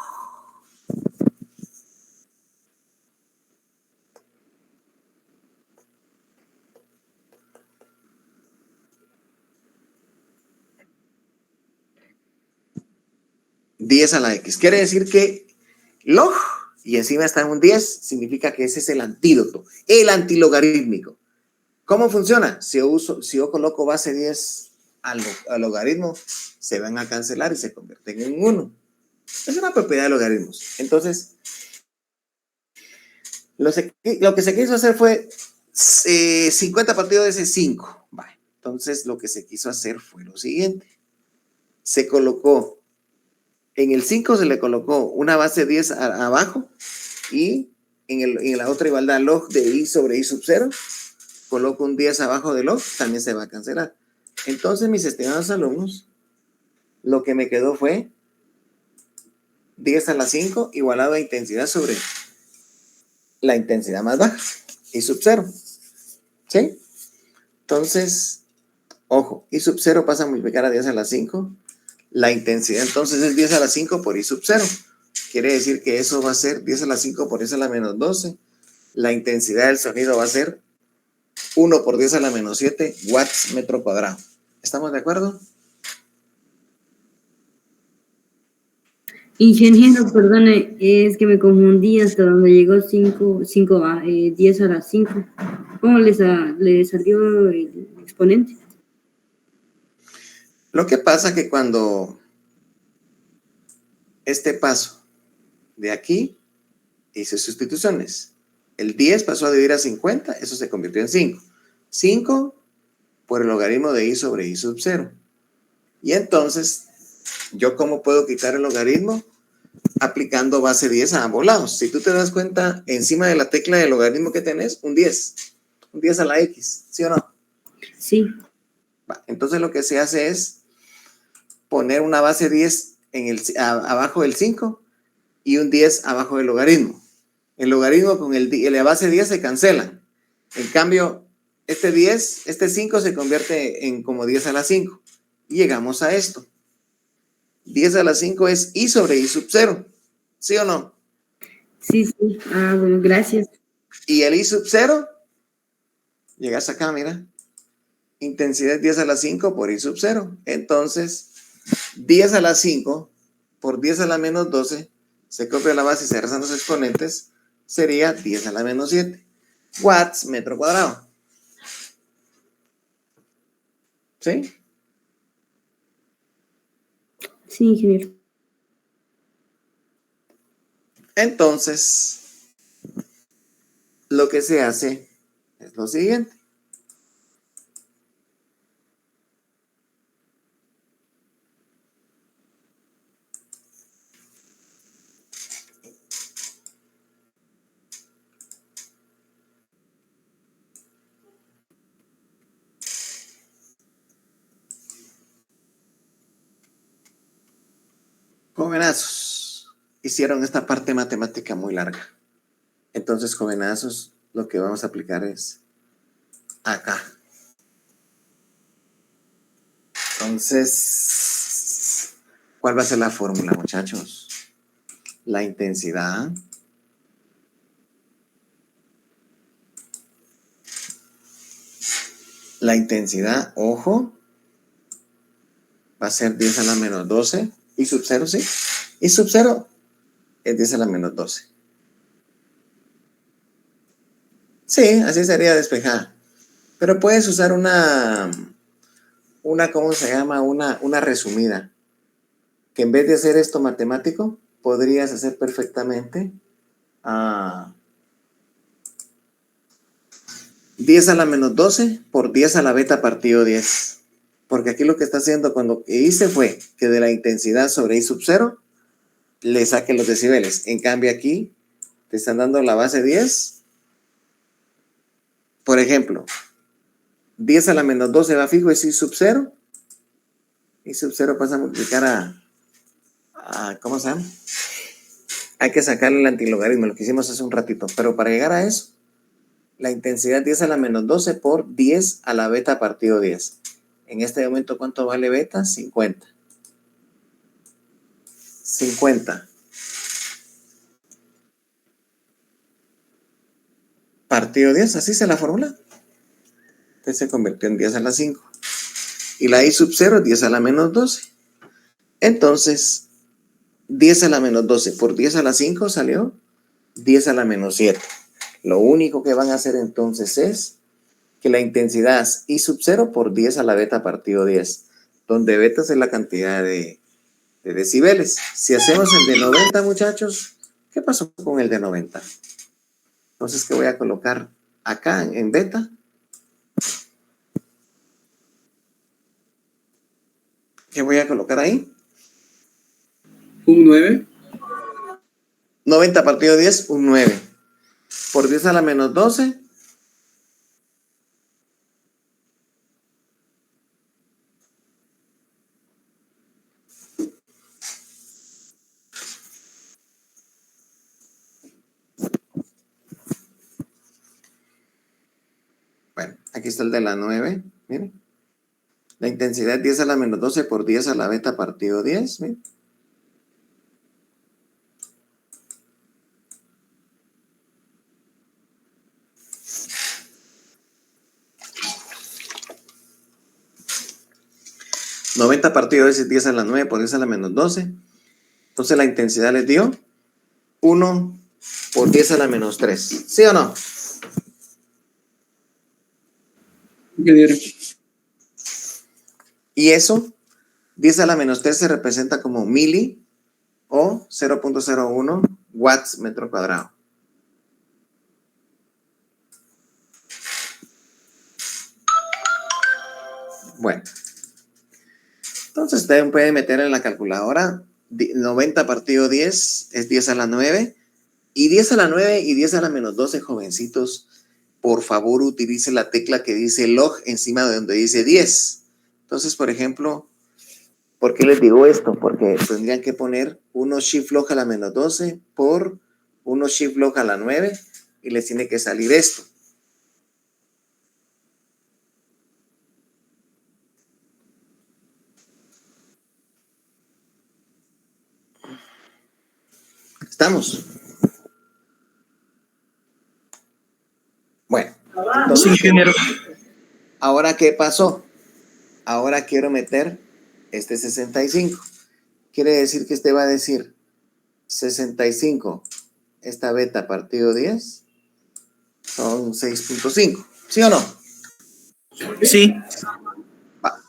10 a la x. Quiere decir que log y encima está en un 10, significa que ese es el antídoto, el antilogarítmico. ¿Cómo funciona? Si yo coloco base 10 al logaritmo, se van a cancelar y se convierten en 1. Es una propiedad de logaritmos. Entonces, lo que se quiso hacer fue 50 partido de ese 5. Vale. Entonces, lo que se quiso hacer fue lo siguiente. Se colocó, en el 5 se le colocó una base 10 abajo y en la otra igualdad log de i sobre i sub 0, coloco un 10 abajo de log, también se va a cancelar. Entonces, mis estimados alumnos, lo que me quedó fue 10 a la 5 igualado a intensidad sobre la intensidad más baja, i sub 0. ¿Sí? Entonces, ojo, i sub 0 pasa a multiplicar a 10 a la 5. La intensidad entonces es 10 a la 5 por i sub 0. Quiere decir que eso va a ser 10 a la 5 por 10 a la menos 12. La intensidad del sonido va a ser 1 por 10 a la menos 7 watts metro cuadrado. ¿Estamos de acuerdo? Ingeniero, perdone, es que me confundí hasta donde llegó 10 a la 5. ¿Cómo le salió el exponente? Lo que pasa que cuando este paso de aquí hice sustituciones, el 10 pasó a dividir a 50, eso se convirtió en 5. 5 por el logaritmo de i sobre i sub 0. Y entonces, ¿yo cómo puedo quitar el logaritmo? Aplicando base 10 a ambos lados. Si tú te das cuenta, encima de la tecla del logaritmo que tenés, un 10 a la x, ¿sí o no? Sí. Entonces lo que se hace es poner una base 10 abajo del 5 y un 10 abajo del logaritmo. El logaritmo con la base 10 se cancelan. En cambio, este 5 se convierte en como 10 a la 5. Y llegamos a esto. 10 a la 5 es i sobre i sub 0. ¿Sí o no? Sí. Ah, bueno, gracias. Y el i sub 0, llegas acá, mira. Intensidad es 10 a la 5 por i sub 0. Entonces, 10 a la 5 por 10 a la menos 12, se copia la base y se rezan los exponentes, sería 10 a la menos 7 watts metro cuadrado. ¿Sí? Sí, ingeniero. Entonces, lo que se hace es lo siguiente. Jovenazos, hicieron esta parte matemática muy larga. Entonces, jovenazos, lo que vamos a aplicar es acá. Entonces, ¿cuál va a ser la fórmula, muchachos? La intensidad ojo, va a ser 10 a la menos 12. I sub 0, ¿sí? I sub 0 es 10 a la menos 12. Sí, así sería despejada. Pero puedes usar una ¿cómo se llama? Una resumida. Que en vez de hacer esto matemático, podrías hacer perfectamente 10 a la menos 12 por 10 a la beta partido 10. Porque aquí lo que está haciendo cuando hice fue que de la intensidad sobre i sub 0 le saque los decibeles. En cambio aquí te están dando la base 10. Por ejemplo, 10 a la menos 12 va fijo, es i sub 0. I sub 0 pasa a multiplicar a ¿cómo se llama? Hay que sacarle el antilogaritmo, lo que hicimos hace un ratito. Pero para llegar a eso, la intensidad 10 a la menos 12 por 10 a la beta partido 10. En este momento, ¿cuánto vale beta? 50. 50. Partido 10, así se la fórmula. Entonces se convirtió en 10 a la 5. Y la i sub 0 es 10 a la menos 12. Entonces, 10 a la menos 12 por 10 a la 5 salió 10 a la menos 7. Lo único que van a hacer entonces es que la intensidad es I sub 0 por 10 a la beta partido 10, donde beta es la cantidad de decibeles. Si hacemos el de 90, muchachos, ¿qué pasó con el de 90? Entonces, ¿qué voy a colocar acá en beta? ¿Qué voy a colocar ahí? Un 9. 90 partido 10, un 9. Por 10 a la menos 12. Bueno, aquí está el de la 9. Miren. La intensidad es 10 a la menos 12 por 10 a la beta partido 10. Miren. $90 partido 10 es 10 a la 9 por 10 a la menos 12. Entonces la intensidad les dio 1 por 10 a la menos 3. ¿Sí o no? Ingeniero. Y eso, 10 a la menos 3 se representa como mili o 0.01 watts metro cuadrado. Bueno, entonces ustedes pueden meter en la calculadora 90 partido 10 es 10 a la 9. Y 10 a la 9 y 10 a la menos 12, jovencitos, por favor utilice la tecla que dice log encima de donde dice 10. Entonces, por ejemplo, ¿por qué les digo esto? Porque tendrían que poner 1 shift log a la menos 12 por 1 shift log a la 9 y les tiene que salir esto. ¿Estamos? Bueno. Entonces, Sí, ingeniero. ¿ahora qué pasó? Ahora quiero meter este 65. Quiere decir que este va a decir 65, esta beta partido 10, son 6.5. ¿Sí o no? Sí. Va.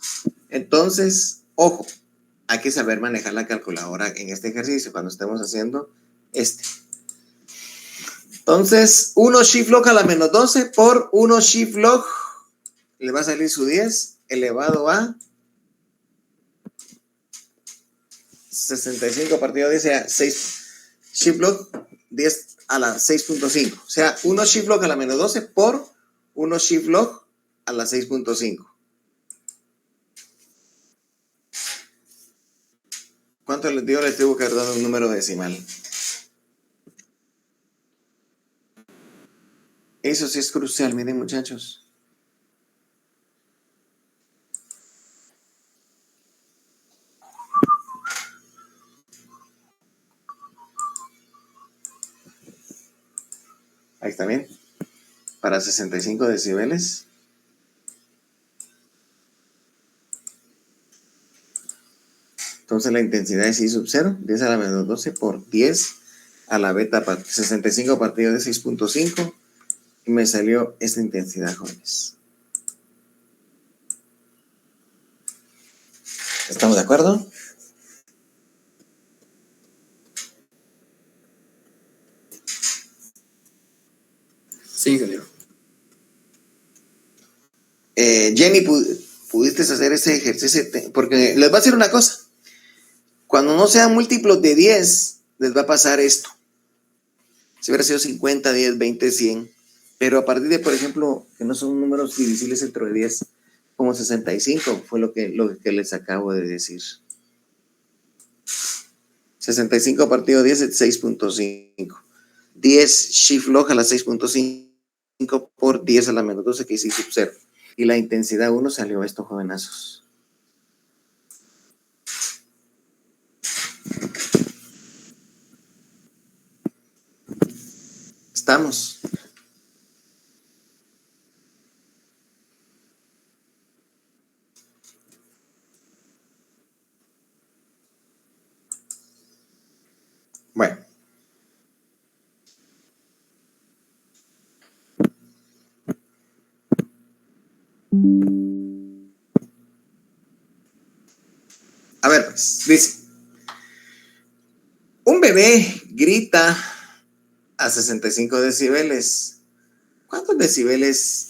Entonces, ojo, hay que saber manejar la calculadora en este ejercicio cuando estemos haciendo este. Entonces, 1 shift log a la menos 12 por 1 shift log, le va a salir su 10 elevado a 65 partido 10, sea 6 shift log 10 a la 6.5. O sea, 1 shift log a la menos 12 por 1 shift log a la 6.5. ¿Cuánto les dio? Les tengo que haber dado un número decimal. Eso sí es crucial, miren muchachos. Ahí está bien. Para 65 decibeles. Entonces la intensidad es I sub 0, 10 a la menos 12 por 10 a la beta 65 partido de 6.5. Y me salió esta intensidad, jóvenes. ¿Estamos de acuerdo? Sí, ingeniero. Jenny, ¿pudiste hacer ese ejercicio? Porque les voy a decir una cosa. Cuando no sean múltiplos de 10, les va a pasar esto. Si hubiera sido 50, 10, 20, 100. Pero a partir de, por ejemplo, que no son números divisibles entre 10, como 65, fue lo que les acabo de decir. 65 partido 10 es 6.5. 10 shift log a la 6.5 por 10 a la menos 12, que es I sub 0. Y la intensidad 1 salió esto, jovenazos. Estamos. Bueno. A ver, pues, dice, un bebé grita a 65 decibeles. ¿Cuántos decibeles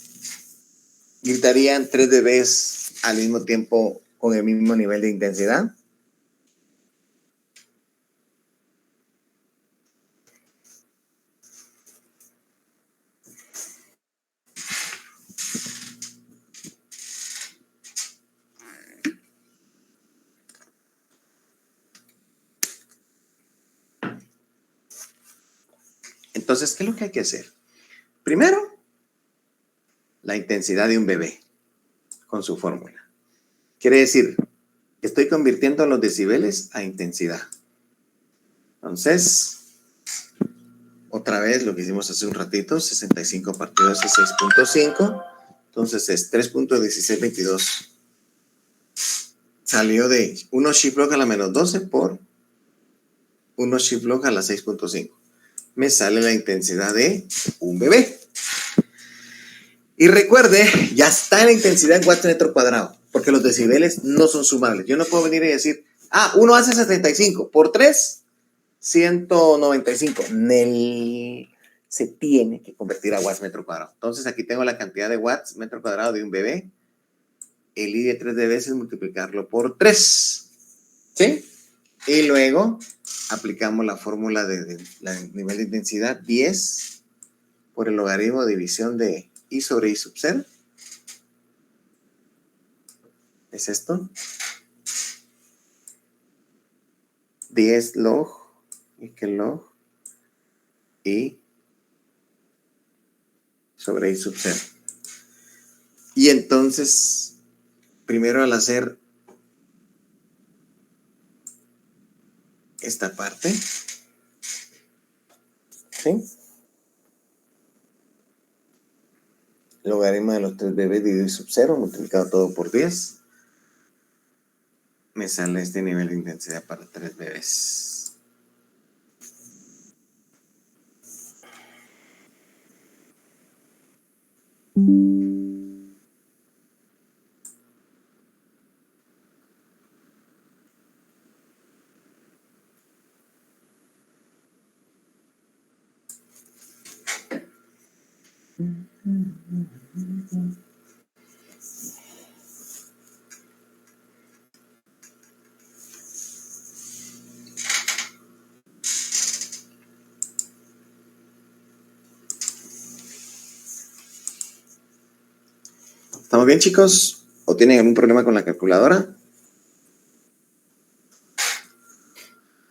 gritarían 3 bebés al mismo tiempo con el mismo nivel de intensidad? Entonces, ¿qué es lo que hay que hacer? Primero, la intensidad de un bebé con su fórmula. Quiere decir, estoy convirtiendo los decibeles a intensidad. Entonces, otra vez lo que hicimos hace un ratito, 65 partido de 6.5, entonces es 3.1622. Salió de 1 shift log a la menos 12 por 1 shift log a la 6.5. Me sale la intensidad de un bebé. Y recuerde, ya está la intensidad en watts metro cuadrado, porque los decibeles no son sumables. Yo no puedo venir y decir, 1 hace 75 por 3, 195. Se tiene que convertir a watts metro cuadrado. Entonces aquí tengo la cantidad de watts metro cuadrado de un bebé. El I de 3 de veces multiplicarlo por 3. ¿Sí? Y luego aplicamos la fórmula de nivel de intensidad 10 por el logaritmo de división de I sobre I sub 0. ¿Es esto? 10 log y que log I sobre I sub 0. Y entonces, primero al hacer esta parte, ¿sí? Logaritmo de los 3 bebés dividido I sub 0, multiplicado todo por 10. Me sale este nivel de intensidad para 3 bebés. ¿Estamos bien, chicos? ¿O tienen algún problema con la calculadora?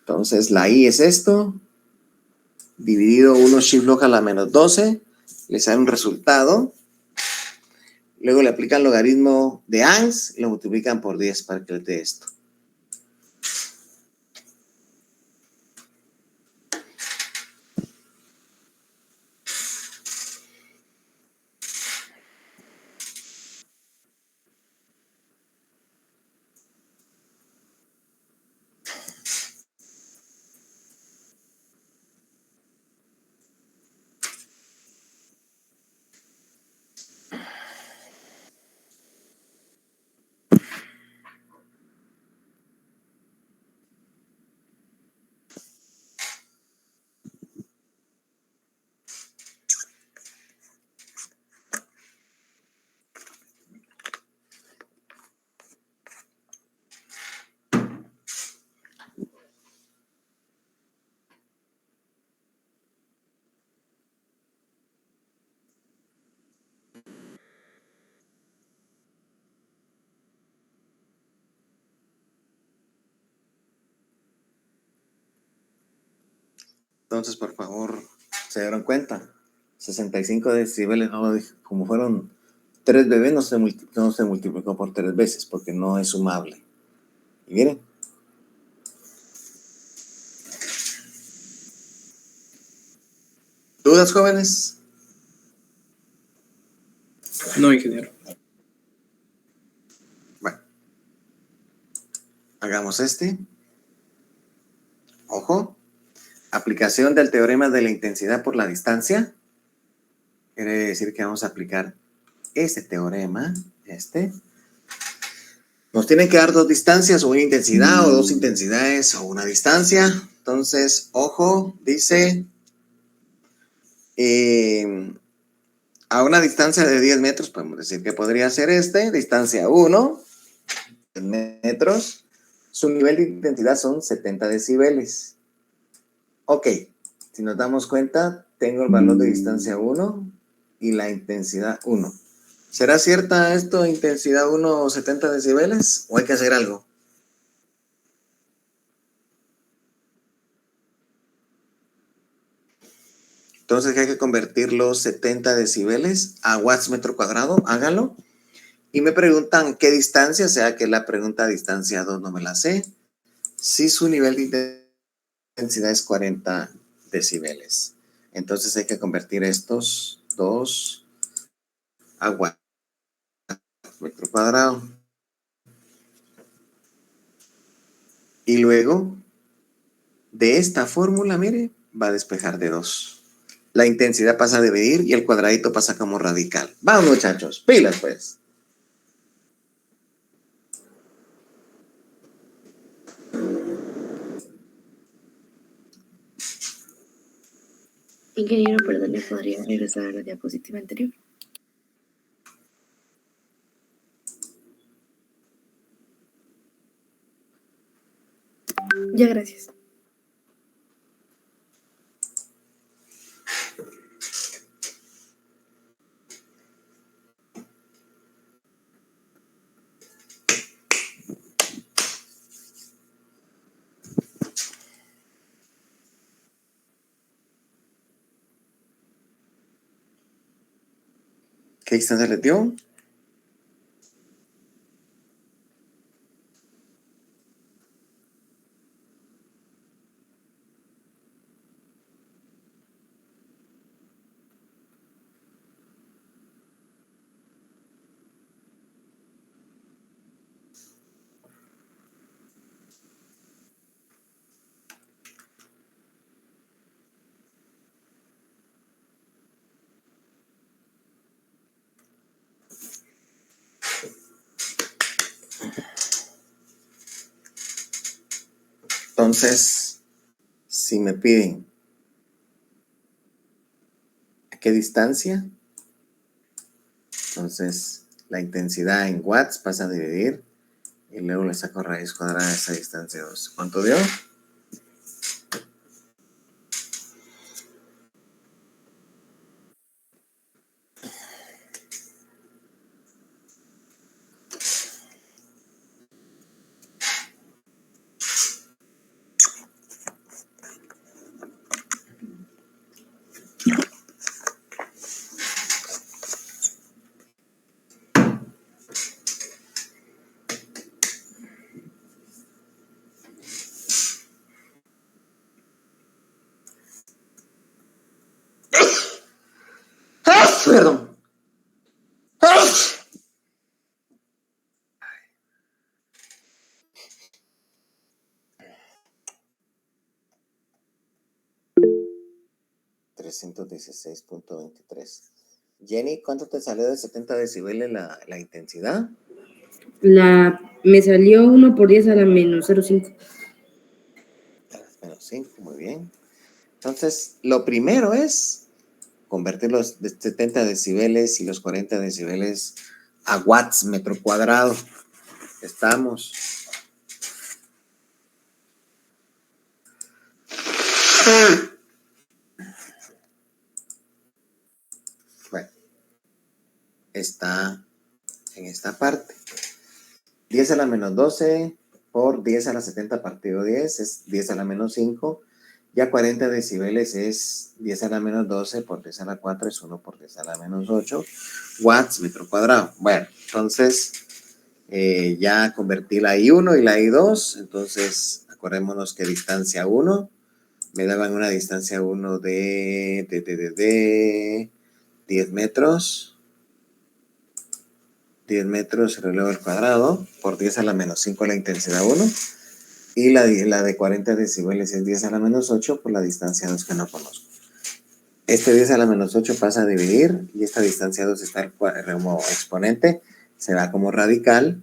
Entonces, la I es esto, dividido 1 shift log a la menos 12, le sale un resultado. Luego le aplican logaritmo de ANS y lo multiplican por 10 para que les dé esto. Entonces, por favor, ¿se dieron cuenta? 65 decibeles, no, como fueron 3 bebés, no se multiplicó por 3 veces porque no es sumable. Y miren. ¿Dudas, jóvenes? No, ingeniero. Bueno, hagamos este. Ojo. aplicación del teorema de la intensidad por la distancia. Quiere decir que vamos a aplicar este teorema, Nos tienen que dar dos distancias, o una intensidad, o dos intensidades, o una distancia. Entonces, ojo, dice, a una distancia de 10 metros, podemos decir que podría ser distancia 1, 10 metros. Su nivel de intensidad son 70 decibeles. Ok, si nos damos cuenta, tengo el valor de distancia 1 y la intensidad 1. ¿Será cierta esto, intensidad 1 o 70 decibeles? ¿O hay que hacer algo? Entonces hay que convertir los 70 decibeles a watts metro cuadrado. Hágalo. Y me preguntan qué distancia, o sea que la pregunta distancia 2 no me la sé. Si su nivel de intensidad es 40 decibeles. Entonces hay que convertir estos dos a watts metro cuadrado. Y luego, de esta fórmula, mire, va a despejar de 2. La intensidad pasa a dividir y el cuadradito pasa como radical. Vamos, muchachos, pilas pues. Ingeniero, perdón, ¿le podría regresar a la diapositiva anterior? Ya, gracias. ¿Qué distancia le dio? Entonces, si me piden a qué distancia, entonces la intensidad en watts pasa a dividir y luego le saco raíz cuadrada de esa distancia 2. ¿Cuánto dio? Perdón. 316.23. Jenny, ¿cuánto te salió de 70 decibeles la intensidad? Me salió 1 por 10 a la menos 0,5. Menos 5, muy bien. Entonces, lo primero es convertir los 70 decibeles y los 40 decibeles a watts metro cuadrado. Estamos. Bueno, está en esta parte. 10 a la menos 12 por 10 a la 70 partido 10 es 10 a la menos 5. Ya 40 decibeles es 10 a la menos 12 por 10 a la 4 es 1 por 10 a la menos 8 watts metro cuadrado. Bueno, entonces ya convertí la I1 y la I2. Entonces, acordémonos que distancia 1 me daban una distancia 1 de 10 metros. 10 metros relevo al cuadrado por 10 a la menos 5 la intensidad 1. Y la de 40 decibeles es 10 a la menos 8 por la distancia 2 que no conozco. Este 10 a la menos 8 pasa a dividir y esta distancia 2 está como exponente, se va como radical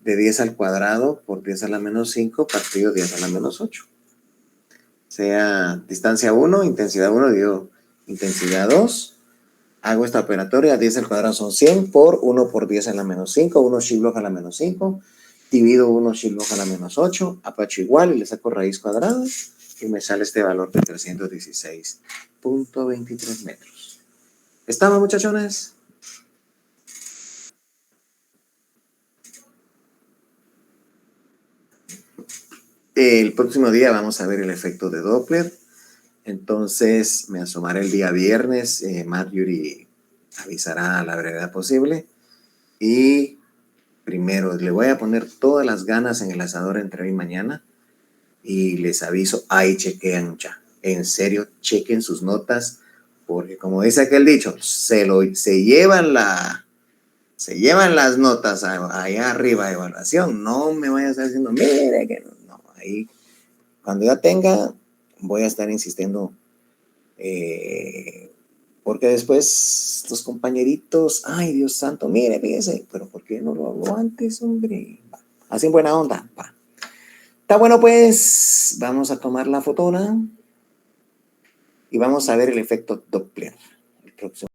de 10 al cuadrado por 10 a la menos 5 partido 10 a la menos 8. Sea distancia 1, intensidad 1, digo intensidad 2. Hago esta operatoria, 10 al cuadrado son 100 por 1 por 10 a la menos 5, 1 shilog a la menos 5, divido 1 shilog a la menos 8, apacho igual y le saco raíz cuadrada y me sale este valor de 316.23 metros. ¿Estamos, muchachones? El próximo día vamos a ver el efecto de Doppler. Entonces me asomaré el día viernes. Marjorie avisará a la brevedad posible. Y primero le voy a poner todas las ganas en el asador entre hoy y mañana. Y les aviso, ahí chequean ya. En serio, chequen sus notas. Porque como dice aquel dicho, se llevan las notas allá arriba de evaluación. No me vayas a estar diciendo, mire que no. Ahí, cuando ya tenga, voy a estar insistiendo. Porque después los compañeritos, ay Dios santo, mire, fíjese, pero ¿por qué no lo habló antes, hombre? Así en buena onda. Va. Está bueno, pues vamos a tomar la fotona y vamos a ver el efecto Doppler. El próximo